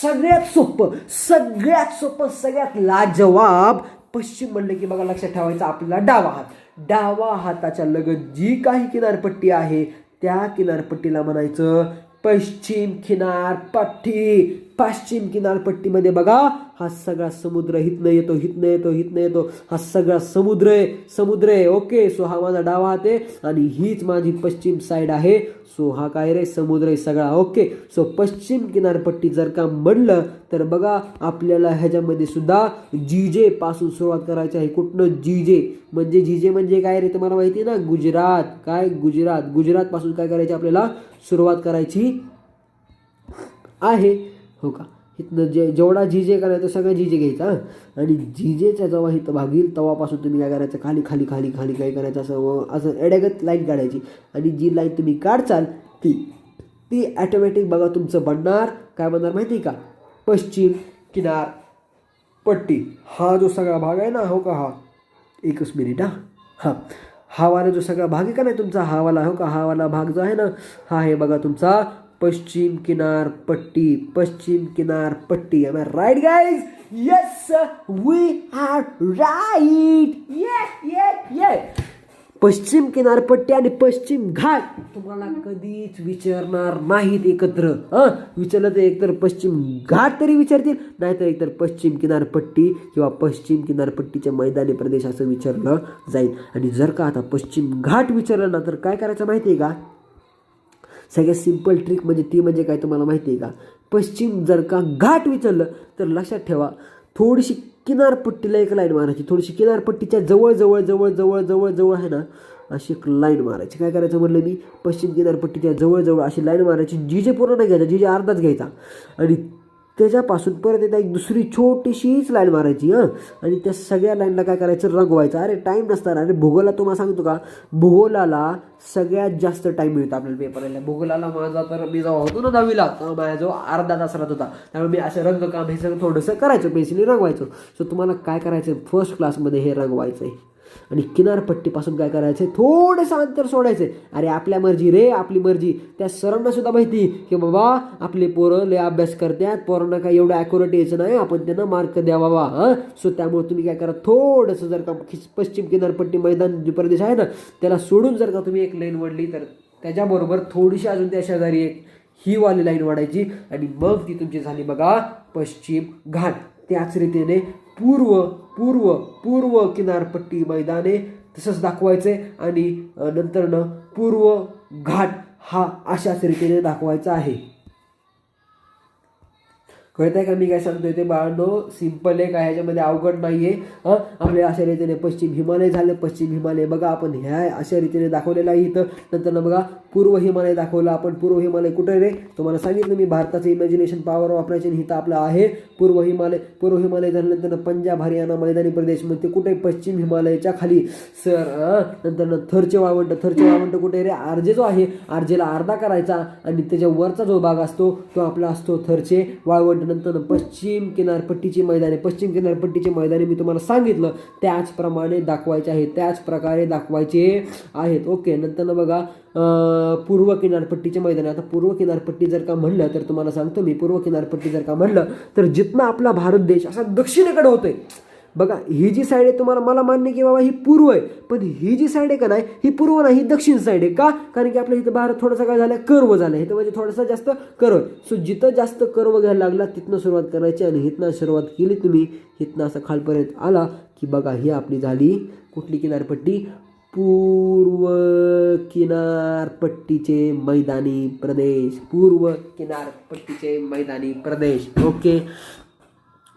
S1: सगळ्यात सोपं, सगळ्यात लाजवाब पश्चिम म्हणलं की बघा लक्षात ठेवायचं आपल्याला डावा हात. डावा हाताच्या लगत जी काही किनारपट्टी आहे त्या किनारपट्टीला म्हणायचं पश्चिम किनारपट्टी. पश्चिम किनारपट्टीमध्ये बघा हा सगळा समुद्र हितनं येतो. हा सगळा समुद्र आहे. ओके, सो हा माझा डावा हात आहे आणि हीच माझी पश्चिम साईड आहे. सो हा काय रे समुद्र आहे सगळा. ओके, सो पश्चिम किनारपट्टी जर का म्हणलं तर बघा आपल्याला ह्याच्यामध्ये सुद्धा जीजे पासून सुरुवात करायची आहे. कुठनं? जीजे म्हणजे काय रे तुम्हाला माहिती आहे ना, गुजरात. काय गुजरात पासून काय करायची आपल्याला सुरुवात करायची आहे. हो का, इथनं जेवढा जीजे करायचं सगळं जीजे घ्यायचा आणि जीजेच्या जेव्हा इथं भागील तेव्हापासून तुम्ही काय करायचं खाली काय करायचं असं एड्यागत लाईन काढायची आणि जी लाईन तुम्ही काढचाल ती ॲटोमॅटिक बघा तुमचं बनणार काय बनणार माहिती आहे का, पश्चिम किनारपट्टी. हा जो सगळा भाग आहे ना, हो का, हा एकच मिनिट हा वाला जो सगळा भाग आहे का नाही तुमचा, हा वाला भाग जो आहे ना, हा आहे बघा तुमचा पश्चिम किनारपट्टी. Am I right guys? Yes sir, we are right. Yeah. पश्चिम किनारपट्टी आणि पश्चिम घाट तुम्हाला कधीच विचारणार नाहीत एकत्र. विचारलं तर एकतर पश्चिम घाट तरी विचारतील, नाहीतर एकतर पश्चिम किनारपट्टी किंवा पश्चिम किनारपट्टीच्या मैदानी प्रदेश असं विचारलं जाईल. आणि जर का आता पश्चिम घाट विचारलं ना तर काय करायचं माहिती आहे का, सगळ्यात सिंपल ट्रिक म्हणजे काय तुम्हाला माहिती आहे का, पश्चिम जर का घाट विचारलं तर लक्षात ठेवा थोडीशी किनारपट्टीला एक लाईन मारायची. थोडीशी किनारपट्टीच्या जवळ आहे ना अशी एक लाईन मारायची. काय करायचं म्हणलं मी, पश्चिम किनारपट्टीच्या जवळ अशी लाईन मारायची. जीजे पूर्ण नाही घ्यायचा, जीजे अर्धाच घ्यायचा आणि त्याच्यापासून परत एकदा एक दुसरी छोटीशीच लाईन मारायची. आणि त्या सगळ्या लाईनला काय करायचं, रंगवायचं. अरे टाईम नसणार. अरे भूगोलाला तुम्हाला सांगतो का, भूगोलाला सगळ्यात जास्त टाईम मिळतो आपल्याला पेपरला. भूगोलाला माझा तर मी जेव्हा होतो ना 10वीला तेव्हा माझ्याजवळ अर्धा तास राहत होता. त्यामुळे मी असं रंगकाम हे सगळं थोडंसं करायचं, पेन्सिलने रंगवायचं. सो तुम्हाला काय करायचं, फर्स्ट क्लासमध्ये हे रंगवायचं आहे. आणि किनारपट्टीपासून काय करायचं, थोडंसं अंतर सोडायचं. अरे आपल्या मर्जी रे, आपली मर्जी. त्या सरांना सुद्धा माहिती की बाबा आपले पोरं लय अभ्यास करतात, पोरांना काय एवढं ॲक्युरेट यायचं नाही, आपण त्यांना मार्क द्या बाबा. सो त्यामुळे तुम्ही काय करा, थोडंसं जर का पश्चिम किनारपट्टी मैदान जो प्रदेश आहे ना त्याला सोडून जर का तुम्ही एक लाईन वडली तर त्याच्याबरोबर थोडीशी अजून त्या शेजारी एक ही वाली लाईन वाढायची आणि मग ती तुमची झाली बघा पश्चिम घाट. त्याच रीतीने पूर्व किनारपट्टी मैदाने तसंच दाखवायचे आणि नंतर पूर्व घाट हा अशाच रीतीने दाखवायचा आहे. कळतंय का मी काय सांगतोय ते बाळांनो? सिंपल आहे, काय ह्याच्यामध्ये अवघड नाहीये. आपल्या अशा रीतीने पश्चिम हिमालय झालं. पश्चिम हिमालय बघा आपण ह्या अशा रीतीने दाखवलेलं आहे इथं. नंतर बघा पूर्व हिमालय दाखवलं आपण. पूर्व हिमालय कुठे रे? तुम्हाला सांगितलं मी, भारताचं इमॅजिनेशन पॉवर वापरायचे. इथं आपलं आहे पूर्व हिमालय. पूर्व हिमालय झाल्यानंतर पंजाब हरियाणा मैदानी प्रदेश, मग ते कुठे? पश्चिम हिमालयाच्या खाली सर. नंतर थरचे वाळवंट. थरचे वाळवंट कुठे रे? आर्जे जो आहे, आर्जेला अर्धा करायचा आणि त्याच्या वरचा जो भाग असतो तो आपला असतो थरचे वाळवंट. नंतर पश्चिम किनारपट्टीची मैदाने. पश्चिम किनारपट्टीची मैदाने मी तुम्हाला सांगितलं त्याचप्रमाणे दाखवायचे आहेत, त्याच प्रकारे दाखवायचे आहेत. ओके. नंतर बघा पूर्व किनारपट्टीचे मैदान. आता पूर्व किनारपट्टी जर का म्हणलं तर तुम्हाला सांगतो मी, पूर्व किनारपट्टी जर का म्हणलं तर जिथनं आपला भारत देश असा दक्षिणेकडे होतोय बघा, ही जी साईड आहे तुम्हाला, मला मान्य की बाबा ही पूर्व आहे, पण ही जी साईड आहे का नाही, ही पूर्व नाही, ही दक्षिण साईड आहे. का? कारण की आपल्या इथं भारत थोडासा काय झालं, कर्व झालं. इथं म्हणजे थोडासा जास्त कर्व. सो जिथं जास्त कर्व घ्यायला लागला तिथनं सुरुवात करायची आणि इथनं सुरुवात केली तुम्ही, इथनं असं खालपर्यंत आला की बघा ही आपली झाली कुठली किनारपट्टी? पूर्व किनारपट्टीचे मैदानी प्रदेश. पूर्व किनारपट्टीचे मैदानी प्रदेश. ओके.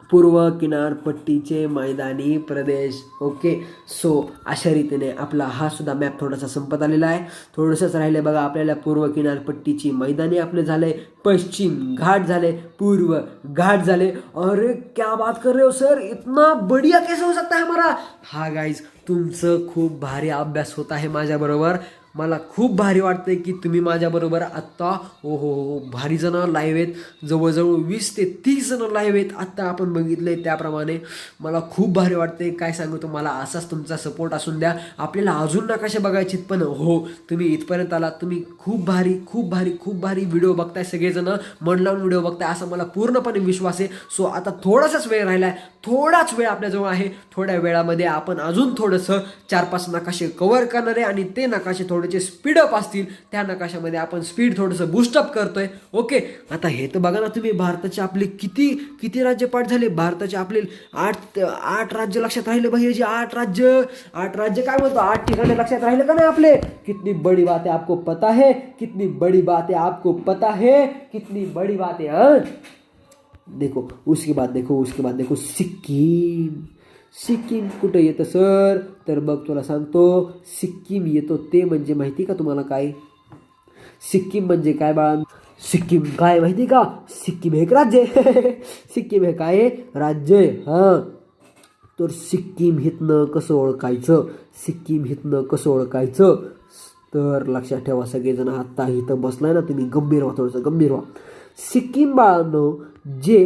S1: पूर्व किनारपट्टीचे मैदानी प्रदेश. ओके. सो अशा रीतीने आपला हा सुद्धा मॅप थोडासा संपत आलेला आहे. थोडंसंच राहिले बघा आपल्याला. पूर्व किनारपट्टीची मैदानी आपले झाले, पश्चिम घाट झाले, पूर्व घाट झाले. अरे क्या बात कर रहे हो सर, इतना बढ़िया कैसे हो सकता है हमारा? हा गाईज, तुमचं खूप भारी अभ्यास होत आहे माझ्याबरोबर. मला खूप भारी वाटतंय की तुम्ही माझ्याबरोबर आत्ता हो भारी जण लाईव्ह आहेत. जवळजवळ 20 ते 30 जण लाईव्ह आहेत आत्ता आपण बघितलंय त्याप्रमाणे. मला खूप भारी वाटतंय. काय सांगू तुम्हाला, असाच तुमचा सपोर्ट असून द्या. आपल्याला अजून नकाशे बघायचे पण हो, तुम्ही इथपर्यंत आलात. तुम्ही खूप भारी व्हिडिओ बघताय सगळेजण, मन लावून व्हिडिओ बघताय असं मला पूर्णपणे विश्वास आहे. सो आता थोडासाच वेळ राहिला आहे, थोडाच वेळ आपल्याजवळ आहे. थोड्या वेळामध्ये आपण अजून थोडंसं 4-5 नकाशे कव्हर करणार आहे आणि ते नकाशे थोडेसे स्पीडअप असतील. त्या नकाशामध्ये आपण स्पीड थोडंसं बूस्टअप करतोय. ओके. आता हे तर बघा ना तुम्ही, भारताचे आपले किती राज्य पाठ झाले. भारताचे आपले 8 राज्य लक्षात राहिले भैयाजी. 8 राज्य काय म्हणतो, 8 ठिकाणे लक्षात राहिले का नाही आपले? कितनी बड़ी बात है, आपको पता है? कितनी बड़ी बात है, आपको पता है? कितनी बड़ी बात है. हाँ देखो, उसके बाद देखो सिक्कीम कुठं येतं सर? तर बघ तुला सांगतो, सिक्कीम येतो ते म्हणजे माहिती का तुम्हाला काय? सिक्कीम म्हणजे काय बाळा? सिक्कीम काय माहिती का? सिक्कीम हे एक राज्य आहे. सिक्कीम हे काय राज्य आहे. हां, तर सिक्कीम हितनं कसं ओळखायचं? सिक्कीम हितनं कसं ओळखायचं तर लक्षात ठेवा सगळेजण. आत्ता इथं बसलाय ना तुम्ही, गंभीर व्हा, थोडंसं गंभीर व्हा. सिक्कीम बाळांनो, जे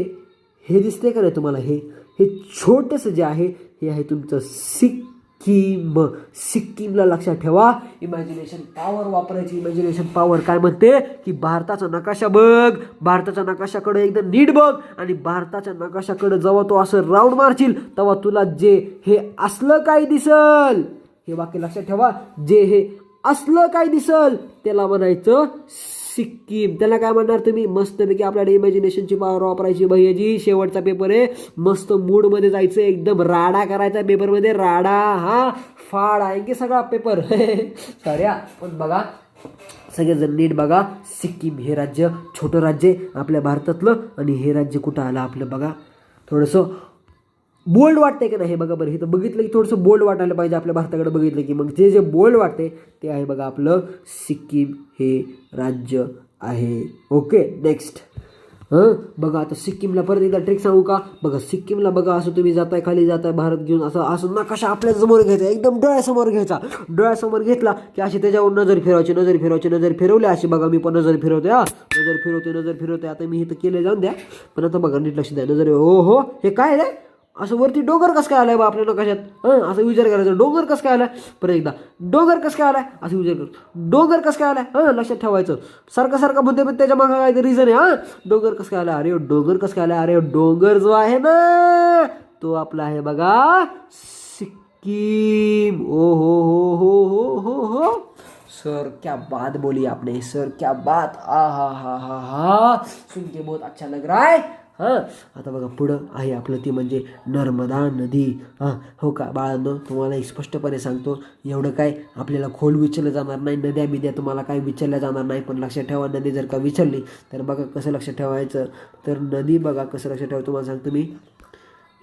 S1: हे दिसते का नाही तुम्हाला, हे छोटंसं जे आहे हे आहे तुमचं सिक्कीम. सिक्कीमला लक्षात ठेवा. इमॅजिनेशन पॉवर वापरायची. इमॅजिनेशन पॉवर काय म्हणते की भारताचा नकाशा बघ, भारताच्या नकाशाकडे एकदम नीट बघ आणि भारताच्या नकाशाकडे जेव्हा तो असं राऊंड मारशील तेव्हा तुला जे हे असलं काय दिसल, हे वाक्य लक्षात ठेवा, जे हे असलं काय दिसल त्याला म्हणायचं सिक्कीम. त्याला काय म्हणणार तुम्ही? मस्तपैकी आपल्याला इमॅजिनेशनची पॉवर वापरायची भैयाजी. शेवटचा पेपर आहे, मस्त मूडमध्ये जायचं, एकदम राडा करायचा पेपरमध्ये. राडा हा फाड आहे की सगळा पेपर. साऱ्या पण बघा सगळेजण नीट बघा. सिक्कीम हे राज्य छोटं राज्य आपल्या भारतातलं आणि हे राज्य कुठं आलं आपलं बघा. थोडंसं बोल्ड वाटतंय की नाही हे बघा बरं. हे तर बघितलं की थोडंसं बोल्ड वाटायला पाहिजे आपल्या भारताकडे बघितलं की. मग जे बोल्ड वाटते ते आहे बघा आपलं सिक्कीम हे राज्य आहे. ओके. नेक्स्ट बघा आता सिक्कीमला परत एकदा ट्रिक सांगू का? बघा सिक्कीमला बघा, असं तुम्ही जाताय, खाली जाताय भारत घेऊन, असं नकाशा आपल्या समोर घ्यायचा, एकदम डोळ्यासमोर घ्यायचा. डोळ्यासमोर घेतला की अशी त्याच्यावर नजर फिरवली अशी बघा. मी पण नजर फिरवते. नजर फिरवते. आता मी इथं केलं, जाऊन द्या, पण आता बघा नीट लक्ष द्या. नजर हो हे काय रे, असं वरती डोंगर कसं काय आलाय बा आपल्या नकाशात? असं विचार करायचा, डोंगर कसं काय आलाय? परत एकदा डोंगर कसं काय आलाय असं विचार करतो. डोंगर कसं काय आलाय लक्षात ठेवायचं. सारखं म्हणते पण त्याच्या मागे काय रिझन आहे. डोंगर कसं काय आलाय? अरे डोंगर कसं काय आलाय? अरे डोंगर जो आहे ना तो आपला आहे बघा सिक्कीम. ओ हो सर क्या बात बोली आपने, सर क्या बात. हा सुन के बहुत अच्छा लग रहा है. हां. आता बघा पुढं आहे आपलं ती म्हणजे नर्मदा नदी. हां, हो का बाळांनो, तुम्हाला एक स्पष्टपणे सांगतो, एवढं काय आपल्याला खोल विचारलं जाणार नाही, नद्या बिद्या तुम्हाला काही विचारल्या जाणार नाही. पण लक्षात ठेवा, नदी जर का विचारली तर बघा कसं लक्षात ठेवायचं. तर नदी बघा कसं लक्षात ठेवायचं तुम्हाला सांगतो मी.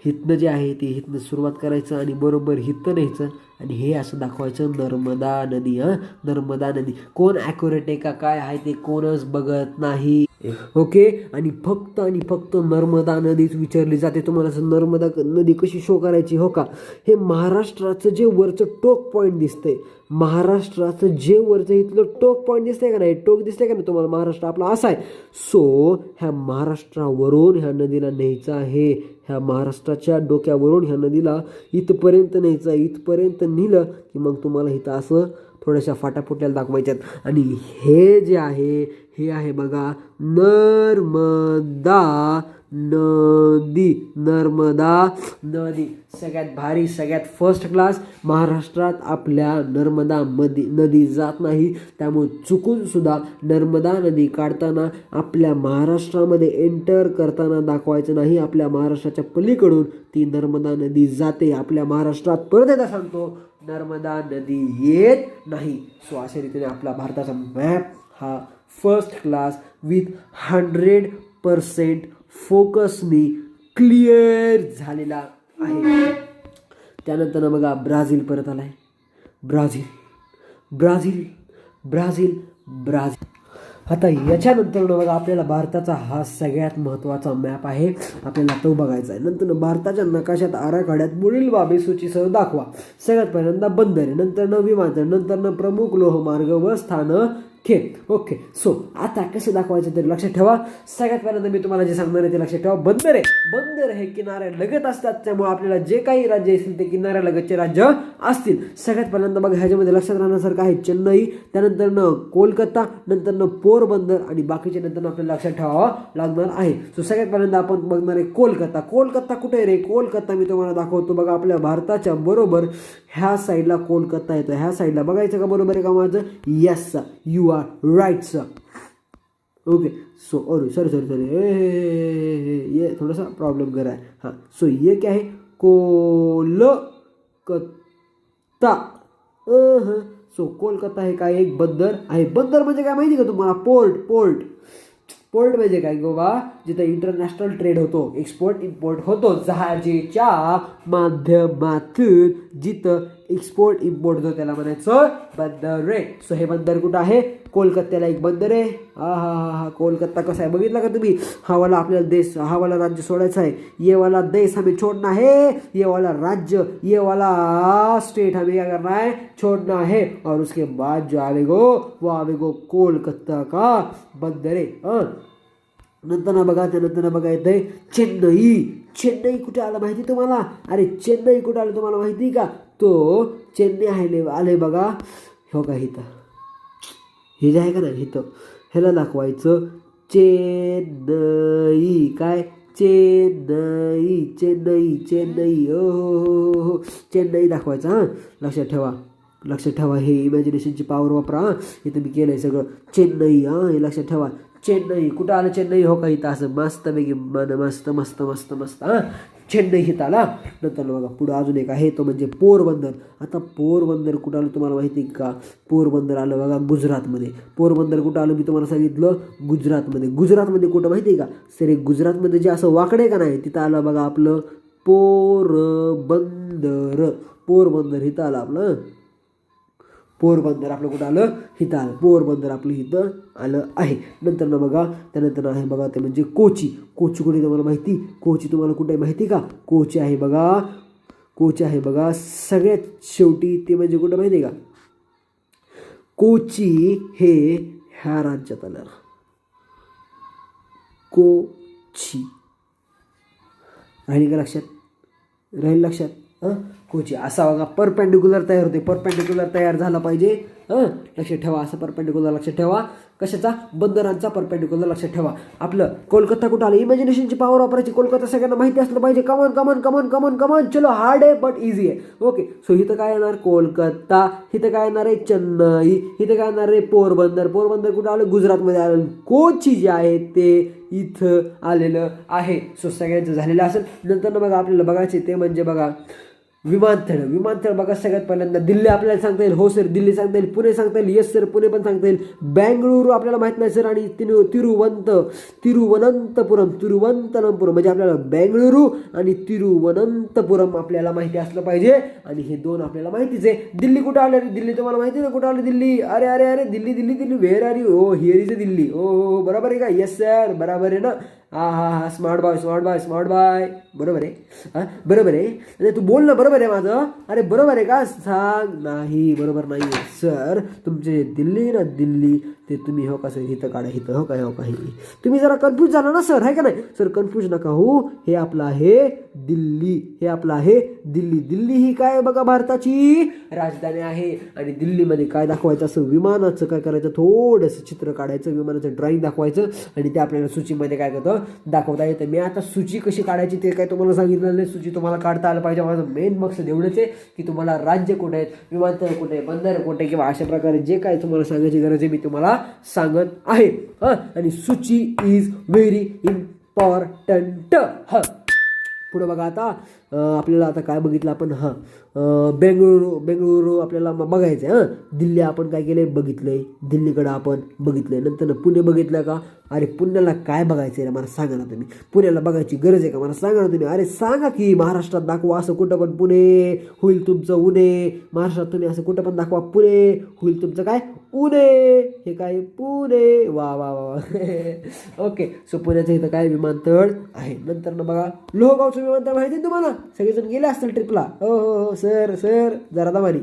S1: हितनं जे आहे ते हितनं सुरुवात करायचं आणि बरोबर हितं न्यायचं आणि हे असं दाखवायचं नर्मदा नदी. हां, नर्मदा नदी. कोण ॲक्युरेट आहे का काय आहे ते कोणच बघत नाही. ओके. आणि फक्त नर्मदा नदीच विचारली जाते तुम्हाला. नर्मदा नदी कशी शो करायची हो का. हे महाराष्ट्राचं जे वरचं टोक पॉईंट दिसतंय, महाराष्ट्राचं जे वरचं इथलं टोक पॉईंट दिसतंय का नाही, टोक दिसतंय का नाही तुम्हाला, महाराष्ट्र आपला असा आहे. सो ह्या महाराष्ट्रावरून ह्या नदीला न्यायचं आहे. ह्या महाराष्ट्राच्या डोक्यावरून ह्या नदीला इथपर्यंत न्यायचं आहे. इथपर्यंत नेलं की मग तुम्हाला इथं असं थोड्याशा फाटाफुट्याला दाखवायच्यात. आणि हे जे आहे हे आहे बघा नर्मदा नदी. नर्मदा नदी सगळ्यात भारी, सगळ्यात फर्स्ट क्लास. महाराष्ट्रात आपल्या नर्मदा नदी जात नाही, त्यामुळे चुकून सुद्धा नर्मदा नदी काढताना आपल्या महाराष्ट्रामध्ये एंटर करताना दाखवायचं नाही. आपल्या महाराष्ट्राच्या पलीकडून ती नर्मदा नदी जाते. आपल्या महाराष्ट्रात परत एकदा सांगतो, नर्मदा नदी येत नाही. सो अशा रीतीने आपला भारताचा मॅप हा फर्स्ट क्लास विथ 100% फोकसनी क्लिअर झालेला आहे. त्यानंतर बघा ब्राझील परत आलाय. Brazil Brazil Brazil Brazil. आता याच्यानंतर बघा आपल्याला भारताचा हा सगळ्यात महत्त्वाचा मॅप आहे, आपल्याला तो बघायचा आहे. नंतर भारताच्या नकाशात आराखड्यात पुढील बाबी सूचीसह दाखवा. सगळ्यात पहिल्यांदा बंदरे, नंतर विमानतळ, नंतर प्रमुख लोहमार्ग व स्थानक. ओके. सो आता कसं दाखवायचं तरी लक्षात ठेवा. सगळ्यात पहिल्यांदा मी तुम्हाला जे सांगणार आहे ते लक्षात ठेवा. बंदर हे किनाऱ्या लगत असतात, त्यामुळे आपल्याला जे काही राज्य असतील ते किनाऱ्या लगतचे राज्य असतील. सगळ्यात पहिल्यांदा बघा ह्याच्यामध्ये लक्षात राहण्यासारखं आहे चेन्नई, त्यानंतर कोलकाता, नंतर पोरबंदर आणि बाकीचे नंतर आपल्याला लक्षात ठेवावं लागणार आहे. सो सगळ्यात पहिल्यांदा आपण बघणार आहे कोलकाता. कोलकाता कुठे आहे रे? कोलकाता मी तुम्हाला दाखवतो बघा. आपल्या भारताच्या बरोबर ह्या साईडला कोलकाता येतो. ह्या साईडला बघायचं का? बरोबर आहे का माझं? Yes, you are right sir. Okay. So sorry ये थोड़ा सा प्रॉब्लम कर रहा है. हाँ, सो ये क्या है? कोलकाता. सो कोलकाता हे काय एक बंदर आहे. बंदर म्हणजे काय माहिती का तुम्हाला? पोर्ट म्हणजे काय गोवा, जिथं इंटरनॅशनल ट्रेड होतो, एक्सपोर्ट इम्पोर्ट होतो जहाजेच्या माध्यमातून. जिथं एक्सपोर्ट इम्पोर्ट होतो त्याला म्हणायचं बंदर रे. सो हे बंदर कुठं आहे? कोलकात्याला एक बंदर आहे. हा कोलकाता कसा आहे बघितला का तुम्ही? हा वाला आपल्याला देश, हा वाला राज्य सोडायचा आहे. ये वाला देश हमें छोड़ना है, ये वाला राज्य, ये वाला स्टेट हमें क्या करना है? छोड़ना है. और उसके बाद जो आवेगो वो आवेगो कोलकाता का बंदर आहे. नंतर बघा येतंय चेन्नई कुठे आलं माहिती तुम्हाला? अरे चेन्नई कुठे आलं तुम्हाला माहिती का? तो चेन्नई आले बघा. हो का इथं हे जे आहे का नाही इथं, ह्याला दाखवायचं चेन्नई. काय? चेन्नई. हो चेन्नई दाखवायचं. हां, लक्षात ठेवा. हे इमॅजिनेशनची पॉवर वापरा. हां, इथं मी केलंय सगळं. चेन्नई. हां, हे लक्षात ठेवा. चेन्नई कुठं आलं? चेन्नई हो का इथं असं मस्तपैकी मस्त. हां, चेन्नई इथं आला. नंतर बघा पुढं अजून एक आहे, तो म्हणजे पोरबंदर. आता पोरबंदर कुठं आलं तुम्हाला माहिती का? पोरबंदर आलं बघा गुजरातमध्ये. पोरबंदर कुठं आलं मी तुम्हाला सांगितलं? गुजरातमध्ये कुठं माहिती आहे का? सर गुजरातमध्ये जे असं वाकडे का नाही तिथं आलं बघा आपलं पोरबंदर इथं आलं आपलं. पोरबंदर आपलं कुठं आलं? इथं आलं. पोरबंदर आपलं इथं आलं आहे. नंतर बघा त्यानंतर आहे बघा ते म्हणजे कोची कुठे तुम्हाला माहिती? कोची तुम्हाला कुठे माहिती का? कोची आहे बघा सगळ्यात शेवटी. ते म्हणजे कुठं माहिती का? कोची हे ह्या राज्यात आलं. कोची राहील का लक्षात? हां, कोची. असा बघा परपेंडिक्युलर तयार होते. परपेंडिक्युलर तयार झाला पाहिजे. लक्षात ठेवा. असं परपेंडिक्युलर लक्षात ठेवा. कशाचा? बंदरांचा परपेंडिक्युलर लक्षात ठेवा. आपलं कोलकाता कुठं आलं? इमॅजिनेशनची पॉवर वापरायची. कोलकाता सगळ्यांना माहिती असलं पाहिजे. Come on come on come on come on come on. चलो हार्ड आहे बट इझी आहे. ओके. सो इथं काय येणार? कोलकाता. इथं काय येणार आहे? चेन्नई. इथं काय येणार आहे? पोरबंदर. पोरबंदर कुठं आलं? गुजरातमध्ये आलं. कोची जे आहे ते इथं आलेलं आहे. सो सगळ्यांचं झालेलं असेल. नंतर बघा आपल्याला बघायचे ते म्हणजे बघा विमानतळ. विमानतळ बघा सगळ्यात पहिल्यांदा दिल्ली आपल्याला सांगता येईल. हो सर दिल्ली सांगता येईल. पुणे सांगता येईल. येस सर पुणे पण सांगता येईल. बेंगळुरू आपल्याला माहित नाही सर. आणि तिरुवनंतपुरम म्हणजे आपल्याला बेंगळुरू आणि तिरुवनंतपुरम आपल्याला माहिती असलं पाहिजे. आणि हे दोन आपल्याला माहितीच आहे. दिल्ली कुठं आलं? दिल्ली तुम्हाला माहिती ना कुठं आलं दिल्ली? अरे अरे अरे Delhi Delhi Delhi where are you? हो हिअर इज अ दिल्ली. हो बरोबर आहे का? येस सर बरोबर आहे ना. हा smart boy smart boy smart boy. बरोबर आहे. बरोबर आहे. अरे तू बोल ना. बरोबर आहे माझं? अरे बरोबर आहे का? सांग. नाही बरोबर नाही आहे सर. तुमचे दिल्ली ना दिल्ली ते तुम्ही हो का सर इथं काढा. इथं हो काय हो काही तुम्ही जरा कन्फ्यूज झाला ना सर. आहे का नाही सर? कन्फ्यूज नका हो. हे आपलं आहे दिल्ली. हे आपलं आहे दिल्ली. दिल्ली ही काय बघा भारताची राजधानी आहे. आणि दिल्लीमध्ये काय दाखवायचं? असं विमानाचं काय करायचं? थोडंसं चित्र काढायचं. विमानाचं ड्रॉइंग दाखवायचं. आणि ते आपल्याला सूचीमध्ये काय करतं? दाखवता येतं. मी आता सूची कशी काढायची ते काय तुम्हाला सांगितलं नाही. सूची तुम्हाला काढता आलं पाहिजे. माझं मेन मकसद एवढंच आहे की तुम्हाला राज्य कुठे आहेत, विमानतळ कुठे आहे, बंदर कुठे किंवा अशा प्रकारे जे काय तुम्हाला सांगायची गरज आहे मी तुम्हाला सांगत आहे. आणि सूची इज व्हेरी इम्पॉर्टंट. पुढे बघा आता आपल्याला आता काय बघितलं आपण? बेंगळुरू आपल्याला बघायचं आहे. दिल्ली आपण काय केलंय? बघितलंय. दिल्लीकडं आपण बघितलंय. नंतर पुणे बघितलं का? अरे पुण्याला काय बघायचं आहे मला सांगा ना तुम्ही. पुण्याला बघायची गरज आहे का मला सांगा ना तुम्ही. अरे सांगा की महाराष्ट्रात दाखवा. असं कुठं पण पुणे होईल तुमचं उणे. महाराष्ट्रात तुम्ही असं कुठं पण दाखवा पुणे होईल तुमचं काय? उणे. हे काय? पुणे. वा वा वा. ओके. सो पुण्याचं इथं काय विमानतळ आहे. नंतर बघा लोहगावचं विमानतळ माहिती आहे तुम्हाला? सगळेजण गेले असतील ट्रिपला. हो हो हो सर सर जरा दमानी.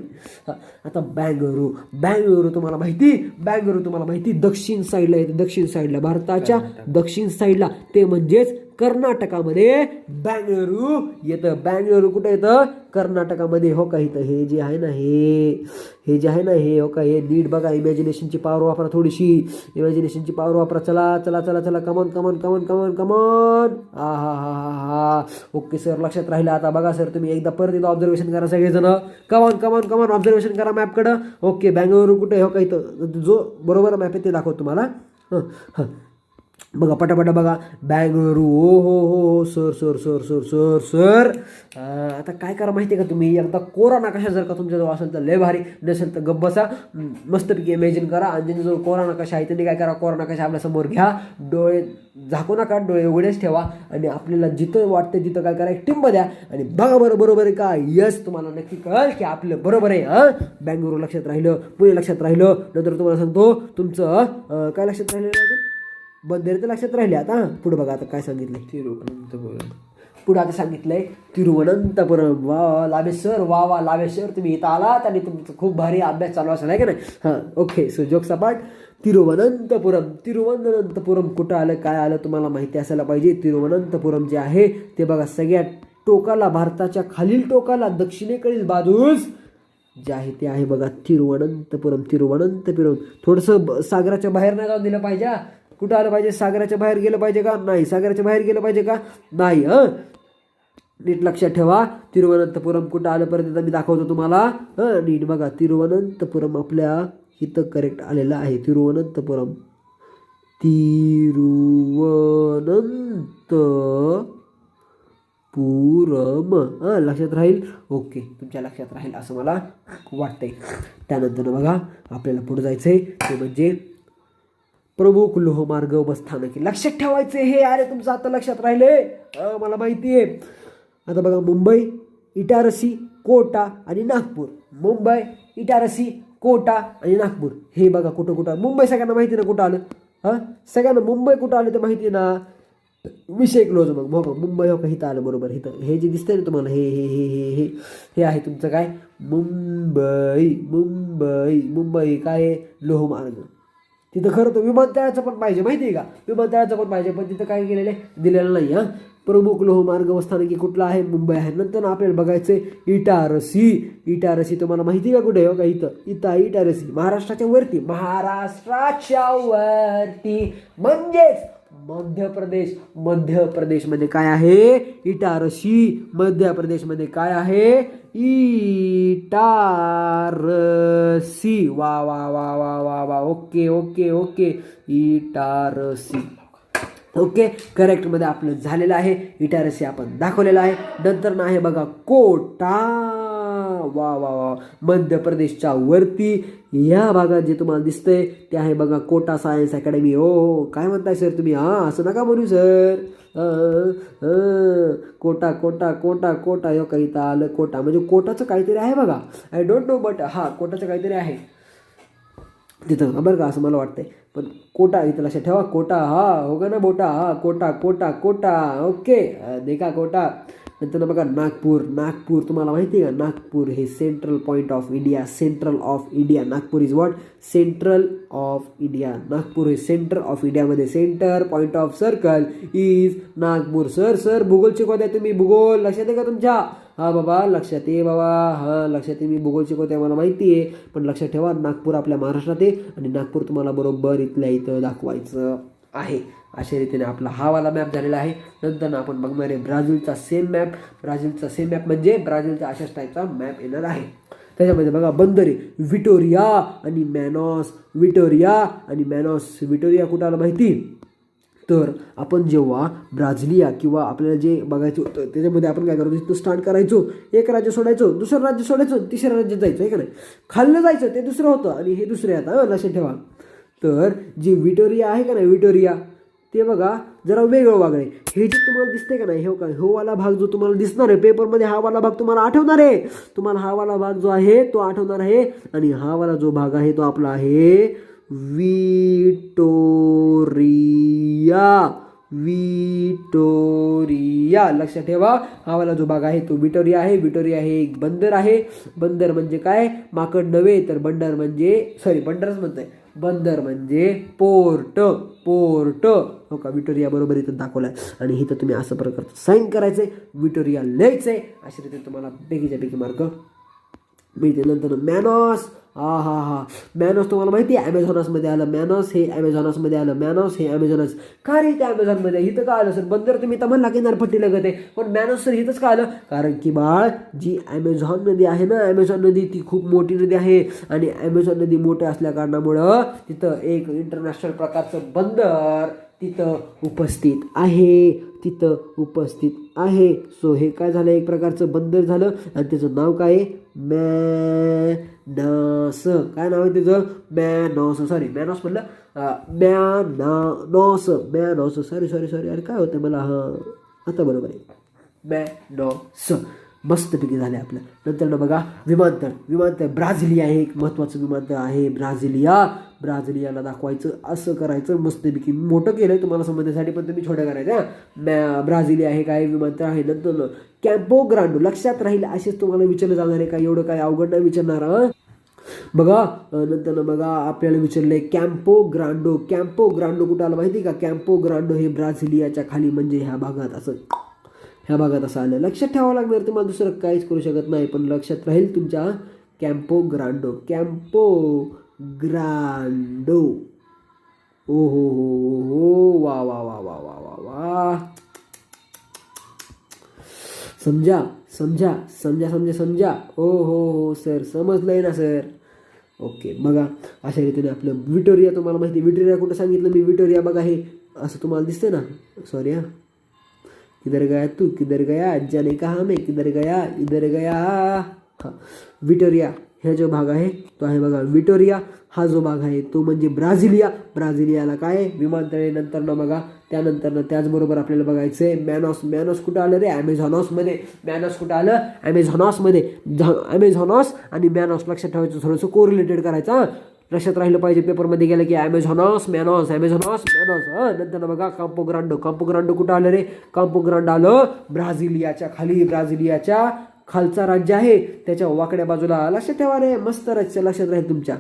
S1: आता बेंगळुरू तुम्हाला माहिती? बेंगळुरू तुम्हाला माहिती दक्षिण साईडला येते. दक्षिण साईडला भारताच्या दक्षिण साईडला ते म्हणजेच कर्नाटकामध्ये बेंगळुरू येतं. बेंगळुरू कुठं येतं? कर्नाटकामध्ये. हो का? इथं हे जे आहे ना हे जे आहे ना हे हो का हे नीट बघा. इमॅजिनेशनची पॉवर वापरा थोडीशी. इमॅजिनेशनची पॉवर वापरा. चला चला चला चला come on come on come on come on come on. हा. ओके सर लक्षात राहिलं. आता बघा सर तुम्ही एकदा परत एकदा ऑब्झर्वेशन करा सगळेजण. कमॉन कमॉन कमॉन ऑब्झर्वेशन करा मॅपकडं. ओके. बेंगळुरू कुठे हो का इथं जो बरोबर मॅप आहे ते दाखवतो तुम्हाला. बघा पटापटा बघा. बेंगळुरू. हो हो हो हो sir sir sir sir sir sir. आता काय करा माहिती आहे का? तुम्ही एकदा कोरा नकाशा जर का तुमच्याजवळ असेल तर लय भारी. नसेल तर गप्प बसा. मस्तपैकी इमॅजिन करा. आणि ज्यांच्याजवळ कोरा नकाशा आहे त्यांनी काय करा? कोरा नकाशा आपल्या समोर घ्या. डोळे झाकू नका. डोळे उघडेच ठेवा. आणि आपल्याला जिथं वाटतं तिथं काय करा? एक टिंब द्या. आणि बघा बरोबर आहे का? यस तुम्हाला नक्की कळेल की आपलं बरोबर आहे. बेंगळुरू लक्षात राहिलं. पुणे लक्षात राहिलं. नंतर तुम्हाला सांगतो तुमचं काय लक्षात राहिलं? बंदर तर लक्षात राहिले. आता पुढे बघा आता काय सांगितलंय? तिरुवनंतपुरम. पुढे आता सांगितलंय तिरुवनंतपुरम. वा लाभेश्वर. वा लाभेश्वर तुम्ही इथं आलात आणि तुमचं खूप भारी अभ्यास चालू असेल आहे का नाही? ओके. सो जोक सपाट. तिरुवनंतपुरम कुठं आलं काय आलं तुम्हाला माहिती असायला पाहिजे. तिरुवनंतपुरम जे आहे ते बघा सगळ्यात टोकाला भारताच्या खालील टोकाला दक्षिणेकडील बाजूस जे आहे ते आहे बघा तिरुवनंतपुरम. थोडंसं सागराच्या बाहेर नाही जाऊन दिलं पाहिजे. कुठं आलं पाहिजे? सागराच्या बाहेर गेलं पाहिजे का? नाही. सागराच्या बाहेर गेलं पाहिजे का? नाही. नीट लक्षात ठेवा. तिरुवनंतपुरम कुठं आलं परत मी दाखवतो तुम्हाला. नीट बघा. तिरुवनंतपुरम आपल्या इथं करेक्ट आलेलं आहे. तिरुवनंतपुरम. लक्षात राहील. ओके. तुमच्या लक्षात राहील असं मला वाटतंय. त्यानंतर बघा आपल्याला पुढे जायचंय ते म्हणजे प्रमुख लोहमार्ग व स्थानके. लक्षात ठेवायचे हे. अरे तुमचं आता लक्षात राहिले. मला माहिती आहे. आता बघा मुंबई, इटारसी, कोटा आणि नागपूर. मुंबई, इटारसी, कोटा आणि नागपूर. हे बघा कुठं कुठं. मुंबई सगळ्यांना माहिती ना कुठं आलं? सगळ्यांना मुंबई कुठं आलं ते माहिती ना. विषय क्लोज. मग मुंबई हो का इथं आलं बरोबर. इथं हे जे दिसतंय ना तुम्हाला हे हे हे हे हे हे आहे तुमचं काय? मुंबई काय आहे? लोहमार्ग. तिथं खरं तर विमानतळाचं पण पाहिजे माहिती आहे का? विमानतळाचं पण पाहिजे पण तिथं काय केलेलं आहे? दिलेलं नाही. प्रमुख लोहमार्ग व स्थानकी कुठलं आहे? मुंबई आहे. नंतर आपल्याला बघायचंय इटारसी. इटारसी तुम्हाला माहिती का कुठे आहे? का इथं इटारसी महाराष्ट्राच्या वरती, महाराष्ट्राच्या वरती म्हणजेच मध्य प्रदेश. मध्य प्रदेशमध्ये काय आहे? इटारसी. मध्य प्रदेशमध्ये काय आहे? इटारसी. वा वा वा वा वा वा. Okay okay okay. Itarsi. Okay, करेक्टमध्ये आपलं झालेलं आहे. इटारसी आपण दाखवलेलं आहे. नंतर आहे बघा कोटा. वा वा वा. मध्य प्रदेशच्या वरती या भागात जे तुम्हाला दिसतंय ते आहे बघा कोटा सायन्स अकॅडमी. हो, काय म्हणताय सर तुम्ही? हां, असं नका म्हणू सर. कोटा कोटा कोटा कोटा. हो का, इथं आलं कोटा. म्हणजे कोटाचं काहीतरी आहे बघा. आय डोंट नो, बट हा कोटाचं काहीतरी आहे तिथं बरं का, असं मला वाटतंय. पण कोटा इथं लक्षात ठेवा. कोटा, हा हो का ना बोटा. हा कोटा कोटा कोटा. ओके, देखा कोटा. नंतर बघा नागपूर. नागपूर तुम्हाला माहिती आहे का? नागपूर हे central point of India. Central of India. Nagpur is what? Central of India. Nagpur हे सेंटर ऑफ इंडियामध्ये centre point of circle is Nagpur. Sir भूगोल शिकवताय तुम्ही? भूगोल लक्षात आहे का तुमच्या? हा बाबा लक्षात आहे बाबा. हा लक्षात आहे, मी भूगोल शिकवते मला माहिती आहे. पण लक्षात ठेवा नागपूर आपल्या महाराष्ट्रात आहे आणि नागपूर तुम्हाला बरोबर इथल्या इथं दाखवायचं आहे. अशा रीतीने आपला हा वाला मॅप झालेला आहे. नंतर आपण बघणार आहे ब्राझीलचा सेम मॅप. ब्राझीलचा सेम मॅप म्हणजे ब्राझीलचा अशाच टाईपचा मॅप येणार आहे. त्याच्यामध्ये बघा बंदरे विक्टोरिया आणि मॅनॉस. विक्टोरिया आणि मॅनॉस. विक्टोरिया कुठं आलं माहिती? तर आपण जेव्हा ब्राझिलिया किंवा आपल्याला जे बघायचं होतं त्याच्यामध्ये आपण काय करायचो? तिथं स्टार्ट करायचो, एक राज्य सोडायचो, दुसरं राज्य सोडायचो, तिसऱ्या राज्यात जायचं आहे का नाही? खाल्लं जायचं ते दुसरं होतं आणि हे दुसरे आता लक्षात ठेवा. तर जी विक्टोरिया आहे का नाही, विक्टोरिया ते बघा जरा वेगळं वागणे. हे जे तुम्हाला दिसते का नाही, हो का, हो वाला भाग जो तुम्हाला दिसणार आहे पेपरमध्ये, हा वाला भाग तुम्हाला आठवणार आहे. तुम्हाला हा वाला भाग जो आहे तो आठवणार आहे. आणि हा वाला जो भाग आहे तो आपला आहे विक्टोरिया. विक्टोरिया लक्षात ठेवा. हा वाला जो भाग आहे तो विक्टोरिया आहे. विक्टोरिया हे एक बंदर आहे. बंदर म्हणजे काय? माकड नव्हे, तर बंदर म्हणजे बंदरच म्हणताय. बंदर म्हणजे पोर्ट. पोर्ट. हो का, विक्टोरिया बरोबर इथं दाखवलाय. आणि इथं तुम्ही असं प्रकारचं साईन करायचंय, विक्टोरिया लिहायचंय. अशा रीतीने तुम्हाला पैकीच्या पैकी मार्क मिळते. नंतर मॅनॉस. हा मॅनॉस तुम्हाला माहिती आहे ॲमेझॉनसमध्ये आलं. मॅनॉस हे ॲमेझॉनसमध्ये आलं. मॅनॉस हे ॲमेझॉनस. का रे ते ॲमेझॉनमध्ये? इथं का आलं सर? बंदर तुम्ही तर म्हणला किनारपट्टी लगत आहे, पण मॅनॉस सर इथंच का आलं? कारण की बाळ जी ॲमेझॉन नदी आहे ना, ॲमेझॉन नदी ती खूप मोठी नदी आहे. आणि ॲमेझॉन नदी मोठी असल्या कारणामुळं तिथं एक इंटरनॅशनल प्रकारचं बंदर तिथं उपस्थित आहे. तिथं उपस्थित आहे. सो हे काय झालं? एक प्रकारचं बंदर झालं. आणि त्याचं नाव काय आहे? मॅनॉस. काय नाव आहे त्याचं? मॅनॉस. सॉरी मॅनॉस म्हणलं. मॅनॉस. मॅनॉस. सॉरी अरे काय होतं मला? हां आता बरोबर आहे. मॅनॉस. मस्तपैकी झाले आपलं. नंतर बघा विमानतळ. ब्राझिलिया हे एक महत्त्वाचं विमानतळ आहे. ब्राझिलियाला दाखवायचं, असं करायचं. मस्तपैकी मोठं केलंय तुम्हाला समजण्यासाठी, पण तुम्ही छोटं करायचं. ब्राझिलिया हे काय विमानतळ आहे. नंतर कॅम्पो ग्रांडो. लक्षात राहील असेच तुम्हाला विचारलं जाणार आहे. काय एवढं काय अवघड नाही विचारणार. बघा नंतर बघा आपल्याला विचारलंय कॅम्पो ग्रांडो. कॅम्पो ग्रांडो कुठं आलं माहिती का? कॅम्पो ग्रांडो हे ब्राझिलियाच्या खाली म्हणजे ह्या भागात असं आलं. लक्षात ठेवावं लागणार. तुम्हाला दुसरं काहीच करू शकत नाही, पण लक्षात राहील तुमच्या कॅम्पो ग्रांडो. ओ हो वा वा वा वा वा वा वा. समजा. हो सर समजलंय ना सर. ओके बघा अशा रीतीने आपलं विक्टोरिया तुम्हाला माहिती. विक्टोरिया कुठं सांगितलं मी? विक्टोरिया बघा हे असं तुम्हाला दिसतंय ना. सॉरी हा. किधर गया तू, किधर गया, जाने कहा मैं, किधर गया, इधर गया. हा विक्टोरिया हा जो भाग आहे तो आहे बघा विक्टोरिया. हा जो भाग आहे तो म्हणजे ब्राझिलियाला काय विमानतळे. नंतर ना बघा त्यानंतर त्याचबरोबर आपल्याला बघायचं आहे मॅनॉस कुठं आलं रे? ॲमेझॉनॉसमध्ये. मॅनॉस कुठं आलं? ॲमेझॉनॉसमध्ये. ॲमेझॉनॉस आणि मॅनॉस लक्षात ठेवायचं, थोडंसं कोरिलेटेड करायचं. लक्षात राहिलं पाहिजे पेपरमध्ये गेलं की ॲमेझॉनॉस मॅनॉस. नंतर बघा काम्पो ग्रांडो कुठं आलं रे? काम्पो ग्रांडो आलं ब्राझिलियाच्या खाली. ब्राझिलियाच्या खालचा राज्य आहे त्याच्या वाकड्या बाजूला. लक्षात ठेवा रे, मस्त राज्य लक्षात राहील तुमच्या.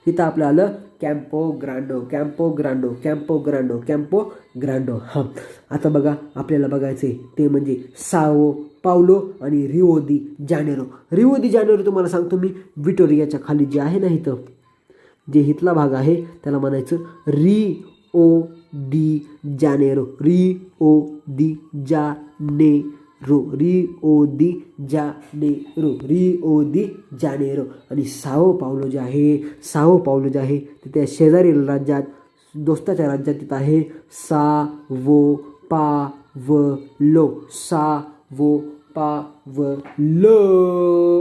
S1: इथं आपलं आलं कॅम्पो ग्रांडो, कॅम्पो ग्रांडो, कॅम्पो ग्रांडो, कॅम्पो ग्रांडो. हां, आता बघा आपल्याला बघायचं आहे ते म्हणजे साओ पावलो आणि रिओ दी जानेरो. रिओ दी जानेरो तुम्हाला सांगतो मी, विटोरियाच्या खाली जे आहे ना इथं जे इथला भाग आहे त्याला म्हणायचं रिओ दी जानेरो, रिओ दी जानेरो, रिओ दी जानेरो, रिओ दी जानेरो. आणि साओ पावलो जे आहे, साओ पावलो जे आहे ते त्या शेजारील राज्यात, दोस्ताच्या राज्यात तिथं आहे सावो पावलो, सावो पावलो.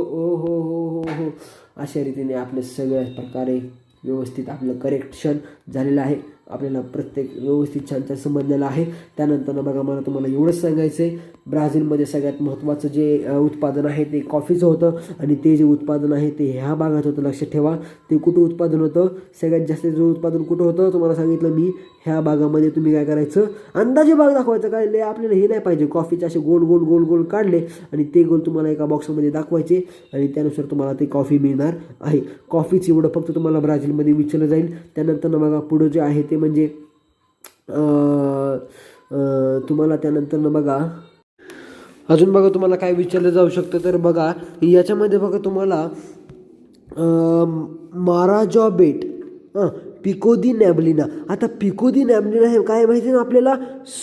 S1: ओ हो हो हो हो. अशा रीतीने आपले सगळ्या प्रकारे व्यवस्थित आपलं करेक्शन झालेलं आहे. आपल्याला प्रत्येक व्यवस्थित छान छान समजलेलं आहे. त्यानंतर बघा मला तुम्हाला एवढंच सांगायचं आहे, ब्राझीलमध्ये सगळ्यात महत्त्वाचं जे उत्पादन आहे ते कॉफीचं होतं आणि ते जे उत्पादन आहे ते ह्या भागात होतं. लक्षात ठेवा ते कुठं उत्पादन होतं, सगळ्यात जास्त जो उत्पादन कुठं होतं तुम्हाला सांगितलं मी, ह्या भागामध्ये. तुम्ही काय करायचं, अंदाजे भाग दाखवायचं, काय लय आपल्याला हे नाही पाहिजे. कॉफीचे असे गोल गोल गोल गोल काढले आणि ते गोल तुम्हाला एका बॉक्समध्ये दाखवायचे आणि त्यानुसार तुम्हाला ते कॉफी मिळणार आहे. कॉफीच एवढं फक्त तुम्हाला ब्राझीलमध्ये विचारलं जाईल. त्यानंतर बघा पुढं जे आहे ते म्हणजे तुम्हाला त्यानंतर बघा अजून बघा तुम्हाला काय विचारलं जाऊ शकतं. तर बघा याच्यामध्ये बघा तुम्हाला माराजॉ बेट, पिको दी नॅबलिना. आता पिको दी नॅबलिना हे काय माहिती ना आपल्याला,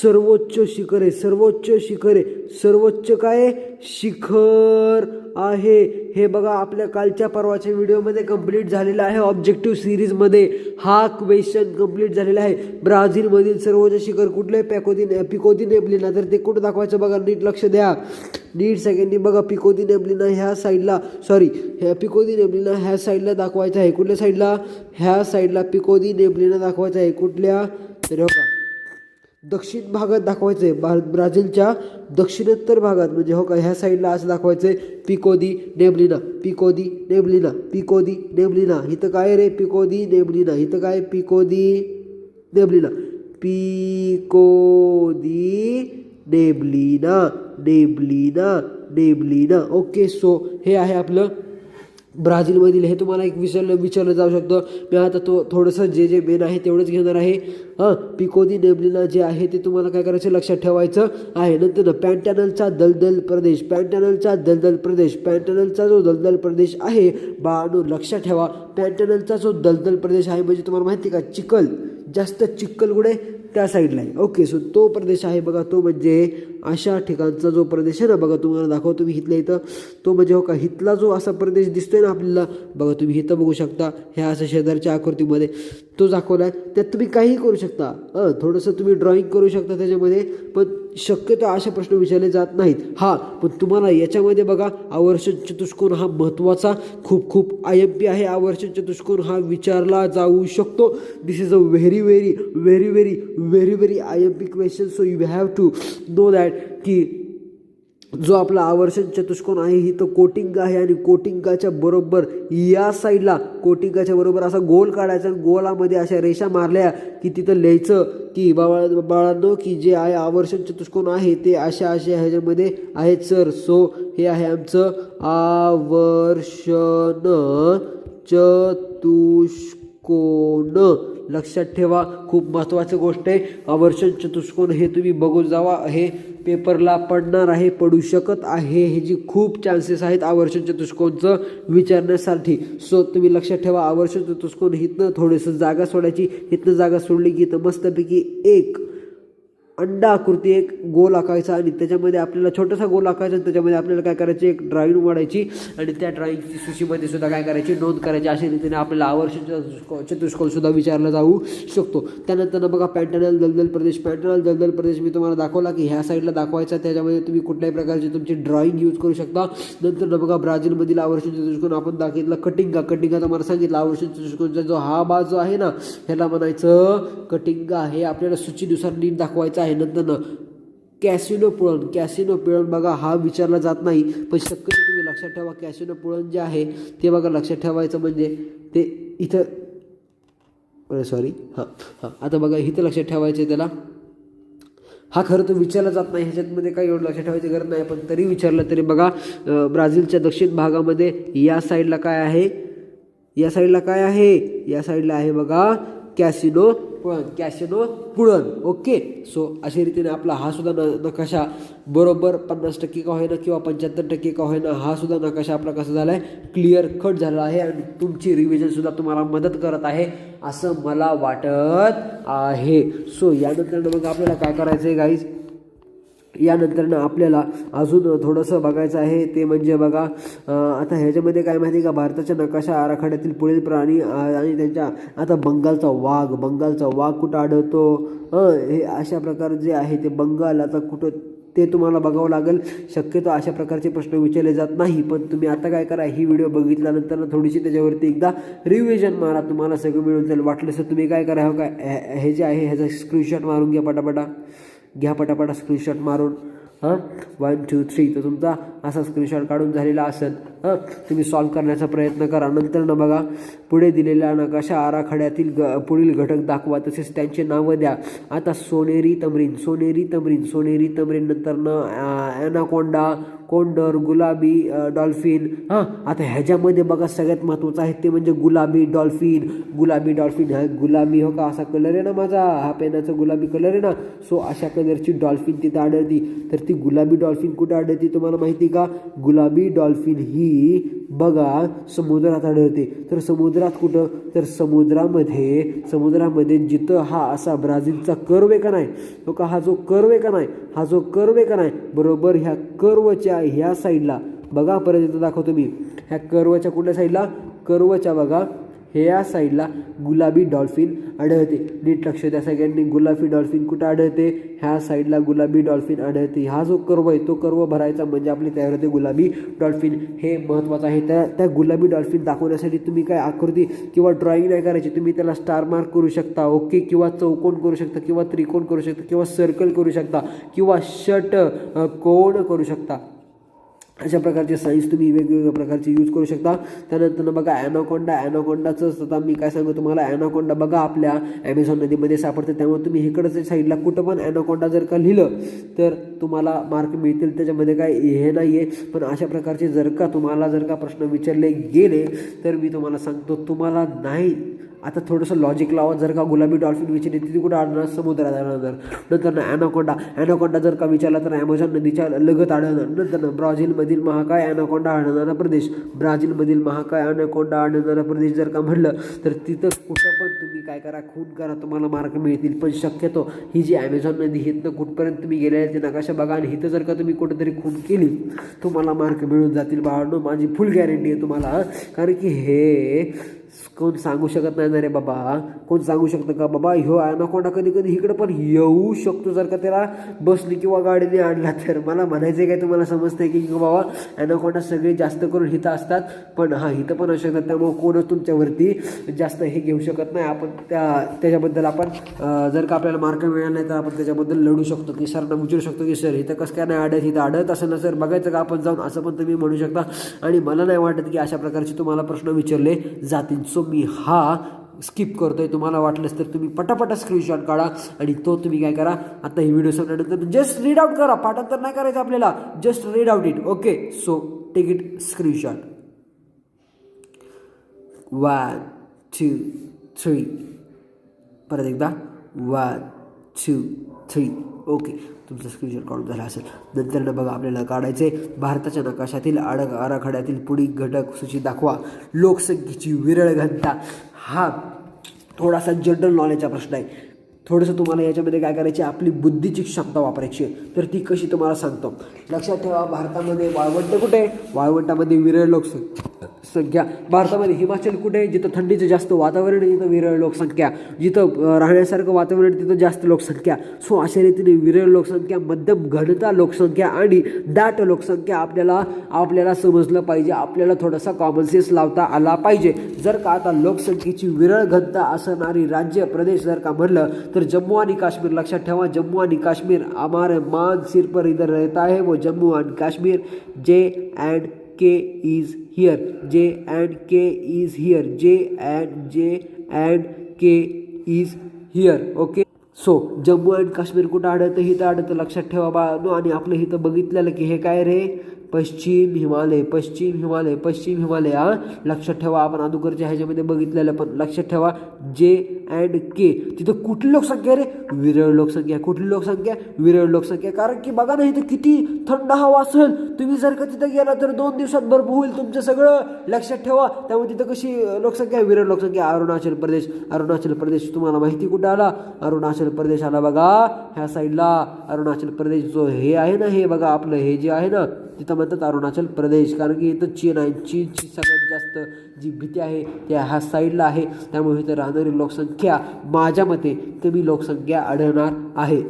S1: सर्वोच्च शिखर आहे, सर्वोच्च शिखर आहे, सर्वोच्च काय शिखर आहे. हे बघा आपल्या कालच्या परवाच्या व्हिडिओमध्ये कंप्लीट झालेलं आहे. ऑब्जेक्टिव्ह सिरीजमध्ये हा क्वेश्चन कंप्लीट झालेला आहे. ब्राझीलमधील सर्वोच्च शिखर कुठलं आहे, पिको दी नॅबलिना. तर ते कुठं दाखवायचं बघा, नीट लक्ष द्या, नीट सेकंडनी बघा. पिको दी नॅबलिना ह्या साईडला, पिको दी नॅबलिना ह्या साईडला दाखवायचं आहे. कुठल्या साईडला, ह्या साईडला पिको दी नॅबलिना दाखवायचं आहे. कुठल्या, तर बघा दक्षिण भागात दाखवायचं आहे, ब्राझीलच्या दक्षिणोत्तर भागात, म्हणजे हो का ह्या साईडला असं दाखवायचं आहे पिको दी नॅबलिना, पिको दी नॅबलिना, पिको दी नॅबलिना. इथं काय रे, पिको दी नॅबलिना. इथं काय, पिको दी नॅबलिना, पिको दी नॅबलिना, नॅबलिना, नॅबलिना. ओके, सो हे आहे आपलं ब्राझीलमधील. हे तुम्हाला एक विचारलं जाऊ शकतं. मी आता थोडंसं जे मेन आहे तेवढंच घेणार आहे. पिको दी नॅबलिना जे आहे ते तुम्हाला काय करायचं, लक्षात ठेवायचं आहे. नंतर पॅन्टॅनलचा दलदल प्रदेश, पॅन्टॅनलचा दलदल प्रदेश, पॅन्टॅनलचा जो दलदल प्रदेश आहे बाळांनो लक्षात ठेवा, पॅन्टॅनलचा जो दलदल प्रदेश आहे म्हणजे तुम्हाला माहिती का, चिखल, जास्त चिखल कुठे, त्या साईडला आहे. ओके, सो तो प्रदेश आहे बघा, तो म्हणजे अशा ठिकाणचा जो प्रदेश आहे ना बघा, तुम्हाला दाखवतो मी इथल्या इथं, तो म्हणजे हो का इथला जो असा प्रदेश दिसतोय ना आपल्याला बघा, तुम्ही इथं बघू शकता, ह्या असं शेजारच्या आकृतीमध्ये तो दाखवला आहे. त्यात तुम्ही काहीही करू शकता, थोडंसं तुम्ही ड्रॉइंग करू शकता त्याच्यामध्ये, पण शक्यतो अशा प्रश्न विचारले जात नाहीत. पण तुम्हाला याच्यामध्ये बघा आवर्षण चतुष्कोन हा महत्त्वाचा खूप IMP आहे. आवर्षण चतुष्कोन हा विचारला जाऊ शकतो. This is a very very very very very very IMP question. So you have to know that की जो आपला आवर्षण चतुष्कोन आहे ही तो कोटिंग आहे आणि कोटिंगाच्या बरोबर या साईडला कोटिंगाच्या बरोबर असा गोल काढायचा आणि गोलामध्ये अशा रेषा मारल्या की तिथं लिहायचं की बाळांनो की जे आहे आवर्षण चतुष्कोन आहे ते अशा ह्याच्यामध्ये आहेत सर. सो हे आहे आमचं आवर्षण चतुष्कोन. लक्षात ठेवा, खूप महत्त्वाची गोष्ट आहे. आवर्षण चतुष्कोन हे तुम्ही बघून जावा, हे पेपरला पडणार आहे, पडू शकत आहे, हे जी खूप चान्सेस आहेत आवर्षण चतुष्कोनचं विचारण्यासाठी. सो तुम्ही लक्षात ठेवा, आवर्षण चतुष्कोन इथनं थोडंसं जागा सोडायची, इथनं जागा सोडली की इथं मस्तपैकी एक अंडा आकृती एक गोल आकायचा आणि त्याच्यामध्ये आपल्याला छोटासा गोल आकायचा आणि त्याच्यामध्ये आपल्याला काय करायचे, एक ड्रॉइंग वाढायची आणि त्या ड्रॉइंगची सूचीमध्ये सुद्धा काय करायची, नोंद करायची. अशा रीतीने आपल्याला आवर्षण चतुष्कोन सुद्धा विचारला जाऊ शकतो. त्यानंतर बघा पॅन्टॅनल दलदल प्रदेश, पॅन्टॅनल दलदल प्रदेश मी तुम्हाला दाखवला की ह्या साईडला दाखवायचा, त्याच्यामध्ये तुम्ही कुठल्याही प्रकारची तुमची ड्रॉइंग यूज करू शकता. नंतर बघा ब्राझीलमधील आवर्षण चतुष्कोन आपण दाखवला कटिंगा तुम्हाला सांगितलं. आवर्षण चतुष्कोनचा जो हा बाजू आहे ना ह्याला म्हणायचं कटिंगा. हे आपल्याला सूचीनुसार नीट दाखवायचं आहे. नंतर कॅसिनो पुळण बघा हा विचारला जात नाही, पण शक्यतो तुम्ही लक्षात ठेवा कॅसिनो पुळण जे आहे ते बघा लक्षात ठेवायचं, म्हणजे ते इथं सॉरी आता बघा इथं लक्षात ठेवायचं त्याला. हा खरं तर विचारला जात नाही, ह्याच्यामध्ये काही एवढं लक्षात ठेवायची गरज नाही, पण तरी विचारलं तरी बघा ब्राझीलच्या दक्षिण भागामध्ये या साईडला काय आहे, या साईडला काय आहे, या साईडला आहे बघा कॅसिनो पुळण, कॅसिनो पुळण. ओके, सो अशा रीतीने आपला हा सुद्धा नकाशा बरोबर 50% का होईना किंवा 75% का होईना हा सुद्धा नकाशा आपला कसा झाला आहे, क्लिअर कट झाला आहे आणि तुमची रिव्हिजनसुद्धा तुम्हाला मदत करत आहे असं मला वाटत आहे. सो यानंतर मग आपल्याला काय करायचं आहे गाईज, यानंतर आपल्याला अजून थोडंसं बघायचं आहे ते म्हणजे बघा आता ह्याच्यामध्ये काय माहिती का, भारताच्या नकाशा आराखड्यातील पुढील प्राणी आणि त्यांच्या आता बंगालचा वाघ कुठं आढळतो, हे अशा प्रकार जे आहे ते बंगाल आता कुठं ते तुम्हाला बघावं लागेल. शक्यतो अशा प्रकारचे प्रश्न विचारले जात नाही, पण तुम्ही आता काय करा, ही व्हिडिओ बघितल्यानंतर थोडीशी त्याच्यावरती एकदा रिव्हिजन मारा, तुम्हाला सगळं मिळून जाईल. वाटलं तर तुम्ही काय करा, हे जे आहे ह्याचा स्क्रीनशॉट मारून घ्या पटापटा स्क्रीनशॉट मारून 1 2 3 तर तुमचा असा स्क्रीनशॉट काढून झालेला असेल. तुम्ही सॉल्व्ह करण्याचा प्रयत्न करा. नंतर बघा पुढे दिलेल्या नकाशा आराखड्यातील पुढील घटक दाखवा तसेच त्यांचे नावं द्या. आता सोनेरी तमरीन नंतर ॲनाकोंडा, कोंडर, गुलाबी डॉल्फिन. आता ह्याच्यामध्ये बघा सगळ्यात महत्त्वाचं आहे ते म्हणजे गुलाबी डॉल्फिन. हा गुलाबी हो का असा कलर आहे ना माझा, हा पेनाचा गुलाबी कलर आहे ना, सो अशा कलरची डॉल्फिन तिथे आढळती. तर ती गुलाबी डॉल्फिन कुठे आढळते तुम्हाला माहिती का, गुलाबी डॉल्फिन ही बघा समुद्रात आढळते. तर समुद्रात कुठं, तर समुद्रामध्ये जिथं हा असा ब्राझीलचा कर्व आहे का नाही, तो का हा जो कर्व आहे का नाही, बरोबर ह्या कर्वच्या ह्या साईडला बघा, परत इथं दाखवतो मी, ह्या कर्वच्या कुठल्या साईडला, कर्वच्या बघा ह्या साईडला गुलाबी डॉल्फिन आढळते. नीट लक्ष द्या सगळ्यांनी, गुलाबी डॉल्फिन कुठं आढळते, ह्या साईडला गुलाबी डॉल्फिन आढळते. हा जो कर्व आहे तो कर्व भरायचा म्हणजे आपली तयार होते गुलाबी डॉल्फिन. हे महत्त्वाचं आहे. त्या गुलाबी डॉल्फिन दाखवण्यासाठी तुम्ही काय आकृती किंवा ड्रॉइंग नाही करायची, तुम्ही त्याला स्टार मार्क करू शकता, ओके, किंवा चौकोन करू शकता, किंवा त्रिकोण करू शकता, किंवा सर्कल करू शकता, किंवा षटकोन करू शकता. अशा प्रकारचे साईन्स तुम्ही वेगवेगळ्या प्रकारचे यूज करू शकता. त्यानंतर बघा ॲनाकोंडाचं आता मी काय सांगू तुम्हाला, ॲनाकोंडा बघा आपल्या ॲमेझॉन नदीमध्ये सापडते, त्यामुळे तुम्ही इकडच्या साईडला कुठं पण ॲनाकोंडा जर का लिहिलं तर तुम्हाला मार्क मिळतील. त्याच्यामध्ये काय हे नाही आहे, पण अशा प्रकारचे जर का तुम्हाला प्रश्न विचारले गेले तर मी तुम्हाला सांगतो तुम्हाला नाही, आता थोडंसं लॉजिक लावा. जर का गुलाबी डॉल्फिन विचारली तिथे कुठं आढळणार, समुद्रात आढळणार. नंतर ॲनाकोंडा जर का विचारला तर ॲमेझॉन नदीच्या लगत आढळणार. नंतर ब्राझीलमधील महाकाय ॲनाकोंडा आढळणारा प्रदेश, जर का म्हटलं तर तिथं कुठं पण तुम्ही काय करा, खून करा, तुम्हाला मार्क मिळतील. पण शक्यतो ही जी ॲमेझॉन नदी हिथनं कुठपर्यंत तुम्ही गेलेले ते नकाशा बघा, आणि हिथं जर का तुम्ही कुठेतरी खून केली तुम्हाला मार्क मिळून जातील बाळांनो, माझी फुल गॅरंटी आहे तुम्हाला. कारण की हे कोण सांगू शकत नाही ना रे बाबा, कोण सांगू शकतं का बाबा ह्यो ॲनाकोंडा कधी इकडं पण येऊ शकतो जर का त्याला बसने किंवा गाडीने आणला तर. मला म्हणायचं काय तुम्हाला समजतंय की बाबा ॲनाकोंडा सगळे जास्त करून हिथं असतात, पण हिथं पण असू शकतात. त्यामुळे कोणच तुमच्यावरती जास्त हे घेऊ शकत नाही. आपण त्याच्याबद्दल आपण जर का आपल्याला मार्क मिळाला नाही तर आपण त्याच्याबद्दल लढू शकतो, की सरना विचारू शकतो की सर इथं कसं काय नाही आढळत, इथं आढळत असं ना सर, बघायचं का आपण जाऊन, असं पण तुम्ही म्हणू शकता. आणि मला नाही वाटत की अशा प्रकारचे तुम्हाला प्रश्न विचारले जातील. सो मी हा स्किप करतोय. तुम्हाला वाटलंच तर तुम्ही पटापटा स्क्रीनशॉट काढा आणि तो तुम्ही काय करा, आता ही व्हिडिओ संपल्यानंतर जस्ट रीड आउट करा. पाठांतर नाही करायचं आपल्याला, just read out it. Okay, so take it screenshot. 1 2 3, परत एकदा 1 2 3. ओके, तुमचा स्क्रीनशॉट काढून झाला असेल. नंतर बघा आपल्याला काढायचे भारताच्या नकाशातील आराखड्यातील पुढील घटक सूची दाखवा. लोकसंख्येची विरळ घनता. हा थोडासा जनरल नॉलेजचा प्रश्न आहे. थोडंसं तुम्हाला याच्यामध्ये काय करायची, आपली बुद्धीची क्षमता वापरायची आहे. तर ती कशी तुम्हाला सांगतो. लक्षात ठेवा, भारतामध्ये वाळवंट कुठे आहे, वाळवंटामध्ये विरळ लोकसंख्या. भारतामध्ये हिमाचल कुठे आहे, जिथं थंडीचं जास्त वातावरण आहे तिथं विरळ लोकसंख्या, जिथं राहण्यासारखं वातावरण तिथं जास्त लोकसंख्या. सो अशा रीतीने विरळ लोकसंख्या, मध्यम घनता लोकसंख्या आणि दाट लोकसंख्या आपल्याला समजलं पाहिजे. आपल्याला थोडासा कॉमन सेन्स लावता आला पाहिजे. जर का आता लोकसंख्येची विरळ घनता असणारी राज्य प्रदेश जर का म्हणलं तर जम्मू आणि काश्मीर. लक्षात ठेवा, जम्मू आणि काश्मीर हमारे मान सिर पर इधर रहता है वो Jammu end Kashmir. J&K is here. J&K is here. Okay, so Jammu and Kashmir कुठं आढळतं, हिथं आढळतं. लक्षात ठेवा बाळांनो. आणि आपलं हिथं बघितलेलं की हे काय रे, पश्चिम हिमालय, पश्चिम हिमालय, पश्चिम हिमालय. लक्षात ठेवा, आपण अगोदरच्या ह्याच्यामध्ये बघितलेलं, पण लक्षात ठेवा J&K तिथं कुठली लोकसंख्या रे? विरळ लोकसंख्या. कुठली लोकसंख्या? विरळ लोकसंख्या. कारण की बघा ना, इथं किती थंड हवा असेल. तुम्ही जर का तिथं गेला तर 2 दिवसात बर्फ होईल तुमचं सगळं. लक्षात ठेवा. त्यामुळे तिथं कशी लोकसंख्या? विरळ लोकसंख्या. अरुणाचल प्रदेश, अरुणाचल प्रदेश तुम्हाला माहिती कुठं आला? अरुणाचल प्रदेश आला बघा ह्या साईडला. अरुणाचल प्रदेश जो हे आहे ना, हे बघा आपलं हे जे आहे ना, तिथं म्हणतात अरुणाचल प्रदेश. कारण की इथं चीन आहे. चीनची सगळ्यात जास्त जी भीती आहे त्या ह्या साईडला आहे. त्यामुळे इथं राहणारी लोकसंख्या माझ्या मते कमी लोकसंख्या आढळणार आहे.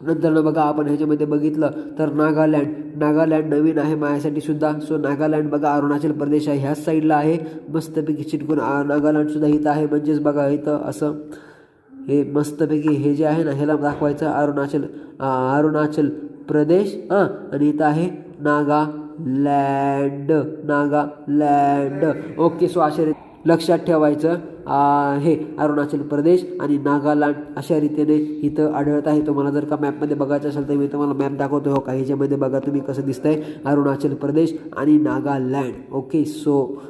S1: नंतर बघा आपण ह्याच्यामध्ये बघितलं तर नागालँड. नागालँड नवीन आहे माझ्यासाठी सुद्धा. सो नागालँड बघा अरुणाचल प्रदेश आहे ह्याच साईडला आहे. मस्तपैकी चिटकून नागालँड सुद्धा इथं आहे. म्हणजेच बघा इथं असं हे मस्तपैकी हे जे आहे ना, ह्याला दाखवायचं अरुणाचल प्रदेश. आणि इथं आहे नागालँड, नागालँड. ओके. सो अशा लक्षात ठेवायचं हे अरुणाचल प्रदेश आणि नागालँड अशा रीतीने इथं आढळत आहे. तुम्हाला जर का मॅपमध्ये बघायचं असेल तर मी तुम्हाला मॅप दाखवतो. हो का, ह्याच्यामध्ये बघा तुम्ही कसं दिसतंय अरुणाचल प्रदेश आणि Nagaland. Okay. So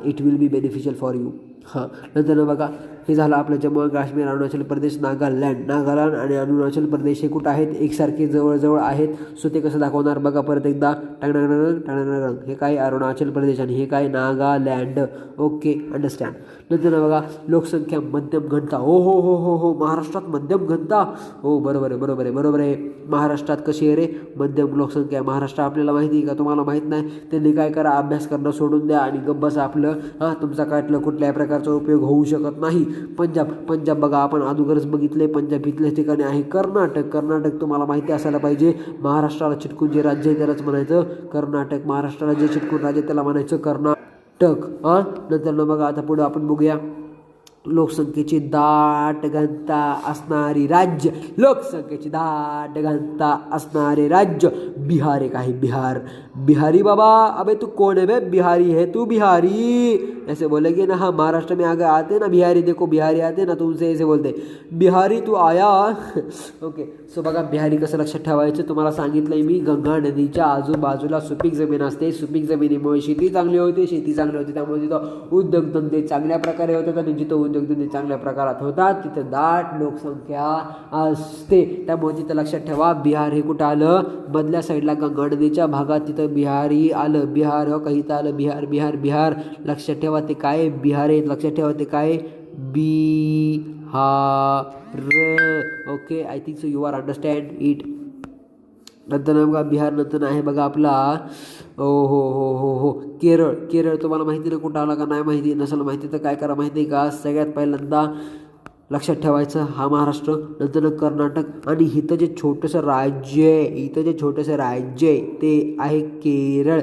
S1: it will be beneficial for you. नंतर बघा हे झालं आपलं जम्मू आणि काश्मीर, अरुणाचल प्रदेश, नागालँड. नागालँड आणि अरुणाचल प्रदेश हे कुठं आहेत? एकसारखे जवळजवळ आहेत. सो ते कसं दाखवणार बघा परत एकदा. टांगणांग हे काय? अरुणाचल प्रदेश आणि हे काय? नागालँड. ओके. अंडरस्टँड. नंतर बघा लोकसंख्या मध्यम घनता. हो हो हो हो हो महाराष्ट्रात मध्यम घनता. हो बरोबर आहे, बरोबर आहे, बरोबर आहे. महाराष्ट्रात कशी आहे रे? मध्यम लोकसंख्या. महाराष्ट्र आपल्याला माहिती आहे का? तुम्हाला माहीत नाही. त्यांनी काय करा, अभ्यास करणं सोडून द्या आणि गप्प आपलं तुमचा काटलं कुठल्याही प्रकारचा उपयोग होऊ शकत नाही. पंजाब बघा आपण अगोदरच बघितले. पंजाब इथल्या ठिकाणी आहे. कर्नाटक तुम्हाला माहिती असायला पाहिजे. महाराष्ट्राला चिटकून जे राज्य आहे त्यालाच म्हणायचं कर्नाटक. महाराष्ट्राला जे चिटकून राज्य त्याला म्हणायचं कर्नाटक. नंतर बघा आता पुढे आपण बघूया लोकसंख्येची दाट घनता असणारी राज्य. लोकसंख्येची दाट घनता असणारे राज्य. बिहार एक आहे. बिहारी बाबा. अबे तू कौन है बे? बिहारी है तू? बिहारी ऐसे बोलेंगे ना. हाँ, महाराष्ट्र में आगे आते ना बिहारी. देखो बिहारी आते ना तो उनसे ऐसे बोलते बिहारी तू आया. ओके. सो बघा बिहारी कसं लक्षात ठेवायचं तुम्हाला सांगितलंय मी. गंगा नदीच्या आजूबाजूला सुपीक जमीन असते. सुपीक जमिनीमुळे शेती चांगली होते. त्यामुळे तिथं उद्योगधंदे चांगल्या प्रकारे होतात आणि जिथं उद्योगधंदे चांगल्या प्रकारात होतात तिथं दाट लोकसंख्या असते. त्यामुळे तिथं लक्षात ठेवा बिहार हे कुठं आलं? मधल्या साईडला गंगा नदीच्या भागात तिथं बिहारी आलं. बिहार हो काही इथं आलं. बिहार. लक्षात ठेवा ते काय? बिहार आहे. लक्षात ठेवा ते काय? Bihar. Okay. I think so you are understand it. नंतर बघा बिहार नंतर आहे बघा आपला हो केरळ. तुम्हाला माहिती ना कुठं आला का? नाही माहिती. नसेल माहिती तर काय करा माहिती आहे का? सगळ्यात पहिल्यांदा लक्षात ठेवायचं हा महाराष्ट्र. नंतर कर्नाटक आणि इथं जे छोटंसं राज्य आहे ते आहे केरळ.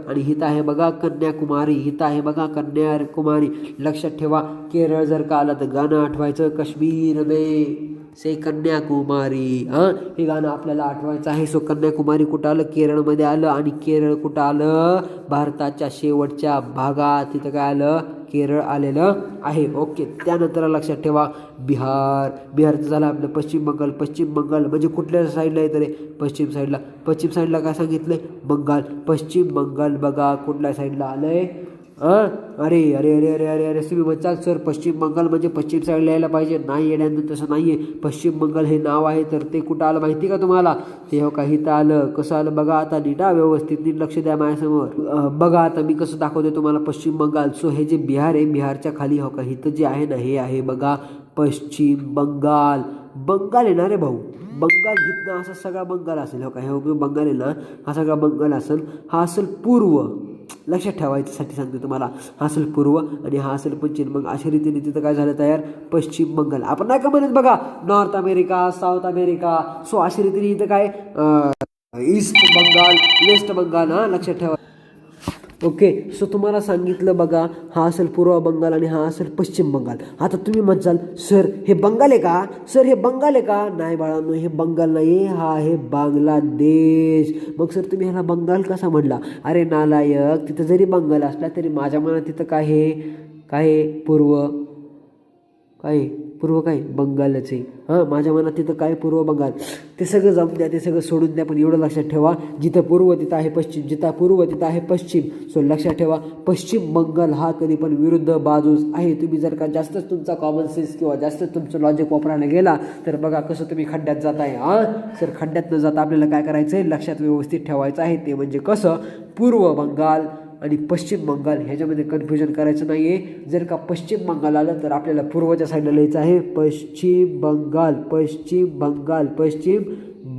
S1: आणि हिथं आहे बघा कन्याकुमारी. लक्षात ठेवा. केरळ जर का आलं तर गाणं आठवायचं कश्मीर में से कन्याकुमारी. हे गाणं आपल्याला आठवायचं आहे. सो कन्याकुमारी कुठं आलं? केरळमध्ये आलं. आणि केरळ कुठं आलं? भारताच्या शेवटच्या भागात तिथं काय आलं? केरळ आलेलं आहे. ओके. त्यानंतर लक्षात ठेवा बिहारचं झालं आपलं पश्चिम बंगाल म्हणजे कुठल्या साईडला येतं रे? पश्चिम साईडला काय सांगितलंय? बंगाल. पश्चिम बंगाल बघा कुठल्या साईडला आलंय? अरे तुम्ही म्हणताल सर पश्चिम बंगाल म्हणजे पश्चिम साईडला यायला पाहिजे. नाही येण्यानं तसं नाही आहे. पश्चिम बंगाल हे नाव आहे तर ते कुठं आलं माहिती का तुम्हाला? ते हो का इथं आलं. कसं आलं बघा आता नीट व्यवस्थित नीट लक्ष द्या माझ्यासमोर. बघा आता मी कसं दाखवतो तुम्हाला पश्चिम बंगाल. सो हे जे बिहार आहे बिहारच्या खाली हो का इथं जे आहे ना हे आहे बघा पश्चिम बंगाल. बंगाल येणार रे भाऊ. बंगाल इथनं असा सगळा बंगाल असेल. हो का हे बंगाल आहे ना हा सगळा बंगाल असेल. हा असेल पूर्व. लक्षात ठेवायच्यासाठी सांगतो तुम्हाला. हा असेल पूर्व आणि हा असेल पश्चिम. मग अशा रीतीने तिथं काय झालं तयार? पश्चिम बंगाल. आपण नाही का म्हणत बघा north America south America. So अशा रीतीने इथं काय ईस्ट बंगाल वेस्ट बंगाल. लक्षात ठेवा. ओके. सो तुम्हाला सांगितलं बघा हा असेल पूर्व बंगाल आणि हा असेल पश्चिम बंगाल. आता तुम्ही म्हणसाल सर हे बंगाल आहे का? नाही बाळांनो हे बंगाल नाही. हा आहे बांगलादेश. मग सर तुम्ही ह्याला बंगाल कसा म्हणला? अरे नालायक. तिथं जरी बंगाल असला तरी माझ्या मनात तिथं काय आहे? पूर्व काय पूर्व काय बंगालच आहे. हां, माझ्या मनात तिथं काय पूर्व बंगाल ते सगळं जाऊन द्या, ते सगळं सोडून द्या. पण एवढं लक्षात ठेवा, जिथं पूर्व तिथं आहे पश्चिम, जिथं पूर्व तिथं आहे पश्चिम. सो लक्षात ठेवा, पश्चिम बंगाल हा कधी पण विरुद्ध बाजूस आहे. तुम्ही जर का जास्तच तुमचा कॉमन सेन्स किंवा जास्तच तुमचं लॉजिक वापरायला गेला तर बघा कसं तुम्ही खड्ड्यात जाताय. हां सर, खड्ड्यात न जाता आपल्याला काय करायचं आहे, लक्षात व्यवस्थित ठेवायचं आहे. ते म्हणजे कसं, पूर्व बंगाल आणि पश्चिम बंगाल ह्याच्यामध्ये कन्फ्युजन करायचं नाही आहे. जर का पश्चिम बंगाल आलं तर आपल्याला पूर्वच्या साईडला लिहायचं आहे पश्चिम बंगाल, पश्चिम बंगाल, पश्चिम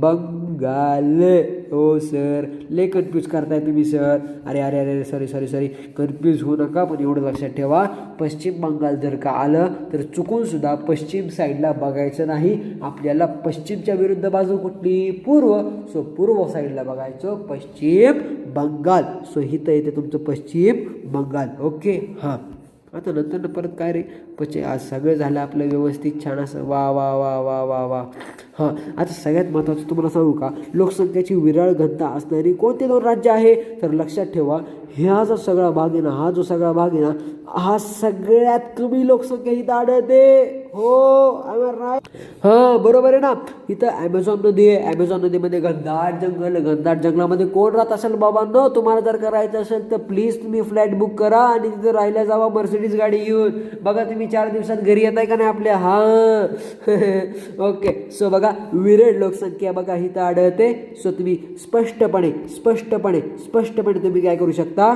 S1: बंगाल. हो सर, लय कन्फ्यूज करताय तुम्ही सर. अरे अरे अरे सॉरी कन्फ्यूज होऊ नका. पण एवढं लक्षात ठेवा, पश्चिम बंगाल जर का आलं तर चुकूनसुद्धा पश्चिम साईडला बघायचं नाही. आपल्याला पश्चिमच्या विरुद्ध बाजू कुठली, पूर्व. सो पूर्व साईडला बघायचं पश्चिम बंगाल. सो इथं येते तुमचं पश्चिम बंगाल. ओके. हां, आता नंतर परत काय रे आज सगळं झालं आपलं व्यवस्थित छान असं. वा वा वा वा वा वा. हां, आता सगळ्यात महत्त्वाचं तुम्हाला सांगू का, लोकसंख्येची विरळ घनता असणारी कोणते 2 राज्य आहे, तर लक्षात ठेवा, ह्या जो सगळा भाग आहे ना, हा जो सगळा भाग आहे ना, हा सगळ्यात कमी लोकसंख्या इथं आढळते. हो, राईट. हां, बरोबर आहे ना. इथं ॲमेझॉन नदी आहे. ॲमेझॉन नदीमध्ये घनदाट जंगल, घनदाट जंगलामध्ये कोण राहत असेल बाबांनो. तुम्हाला जर करायचं असेल तर प्लीज तुम्ही फ्लॅट बुक करा आणि तिथं राहायला जावा मर्सिडीज गाडी घेऊन. बघा तुम्ही 4 दिवसात घरी येताय का नाही आपल्या. हां ओके. सो बघा, विरळ लोकसंख्या बघा इथं आढळते. सो तुम्ही स्पष्टपणे तुम्ही काय करू शकता,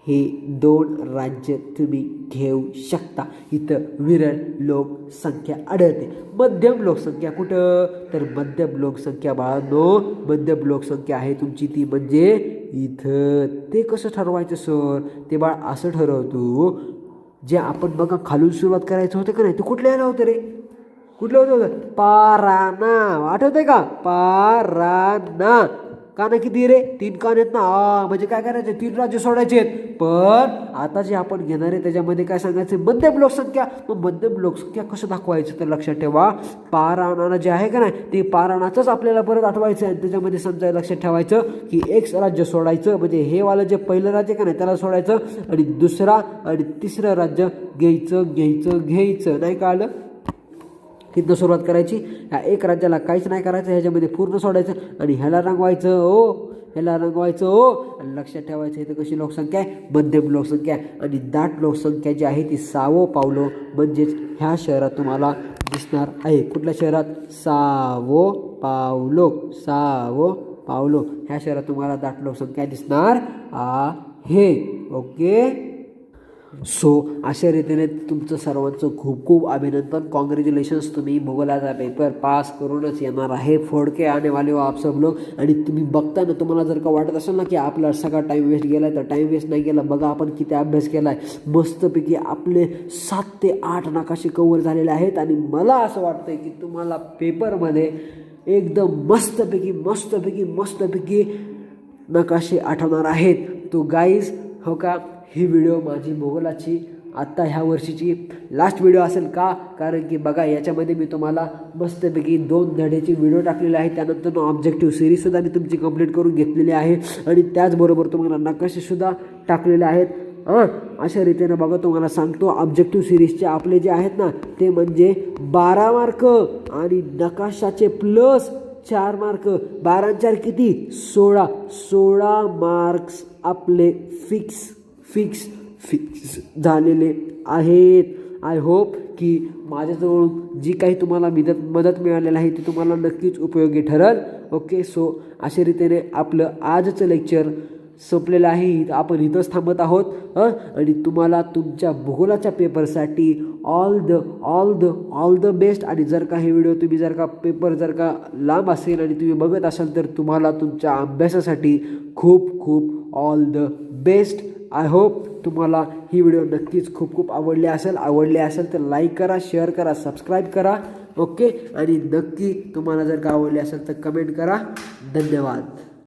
S1: हे 2 राज्य तुम्ही घेऊ शकता. इथं विरळ लोकसंख्या आढळते. मध्यम लोकसंख्या कुठं, तर मध्यम लोकसंख्या बाळांनो, मध्यम लोकसंख्या आहे तुमची ती म्हणजे इथं. ते कसं ठरवायचं सर, ते बाळ असं ठरवतो, जे आपण बघा खालून सुरुवात करायचं होतं का नाही, ते कुठलं यायला होतं रे, कुठलं होतं, पाराना. आठवतंय का, पाराना. काना किती रे, 3 कान आहेत ना. म्हणजे काय करायचे, 3 राज्य सोडायचे आहेत. पण आता जे आपण घेणार आहे त्याच्यामध्ये काय सांगायचं, मध्यम लोकसंख्या. मग मध्यम लोकसंख्या कसं दाखवायचं, तर लक्षात ठेवा, पाराना जे आहे का नाही, ते पारानाचंच आपल्याला परत आठवायचं आहे. त्याच्यामध्ये समजायला लक्षात ठेवायचं की एक राज्य सोडायचं, म्हणजे हे वालं जे पहिलं राज्य का नाही त्याला सोडायचं, आणि दुसरा आणि तिसरं राज्य घ्यायचं. नाही का आलं, तिथनं सुरुवात करायची. ह्या एक राज्याला काहीच नाही करायचं, ह्याच्यामध्ये पूर्ण सोडायचं आणि ह्याला रंगवायचं. आणि लक्षात ठेवायचं इथं कशी लोकसंख्या आहे, मध्यम लोकसंख्या. आणि दाट लोकसंख्या जी आहे ती सावो पावलो, म्हणजेच ह्या शहरात तुम्हाला दिसणार आहे. कुठल्या शहरात, सावो पावलो ह्या शहरात तुम्हाला दाट लोकसंख्या दिसणार आहे. ओके. सो अशा रीतीने तुमचं सर्वांचं खूप खूप अभिनंदन, कॉंग्रॅच्युलेशन्स. तुम्ही भूगोलाचा पेपर पास करूनच येणार आहे. फोडके आने वाले हो आप सब लोग. आणि तुम्ही बघताना तुम्हाला जर का वाटत असेल ना की आपला सगळा टाईम वेस्ट गेला आहे, तर टाईम वेस्ट नाही गेला. बघा आपण किती अभ्यास केला आहे. मस्तपैकी आपले 7 ते 8 नकाशे कव्हर झालेले आहेत. आणि मला असं वाटतंय की तुम्हाला पेपरमध्ये एकदम मस्तपैकी नकाशे आठवणार आहेत. तो गाईज हो का, ही व्हिडिओ माझी भूगोलाची आत्ता ह्या वर्षीची लास्ट व्हिडिओ असेल का, कारण की बघा याच्यामध्ये मी तुम्हाला मस्तपैकी 2 धड्याची व्हिडिओ टाकलेली आहे. त्यानंतर ऑब्जेक्टिव्ह सिरीजसुद्धा मी तुमची कंप्लीट करून घेतलेली आहे आणि त्याचबरोबर तुम्हाला नकाशेसुद्धा टाकलेले आहेत. अशा रीतीने बघा तुम्हाला सांगतो, ऑब्जेक्टिव्ह सिरीजचे आपले जे आहेत ना ते म्हणजे 12 मार्क आणि नकाशाचे प्लस 4 मार्क. 12 आणि 4 किती, 16 मार्क्स आपले फिक्स झालेले आहेत. आय होप की माझ्याजवळ जी काही तुम्हाला मदत मिळालेली आहे ती तुम्हाला नक्कीच उपयोगी ठरेल. ओके. सो अशा रीतीने आपलं आजचं लेक्चर संपलेलं आहे. आपण इथंच थांबत आहोत. आणि तुम्हाला तुमच्या भूगोलाच्या पेपरसाठी ऑल द बेस्ट. आणि जर का हे व्हिडिओ तुम्ही जर का पेपर जर का लांब असेल आणि तुम्ही बघत असाल तर तुम्हाला तुमच्या अभ्यासासाठी खूप all the best. I hope तुम्हाला ही व्हिडिओ नक्कीच खूप आवडली असेल तर लाईक करा, शेअर करा, सबस्क्राईब करा. ओके. आणि नक्की तुम्हाला जर का आवडली असेल तर कमेंट करा. धन्यवाद.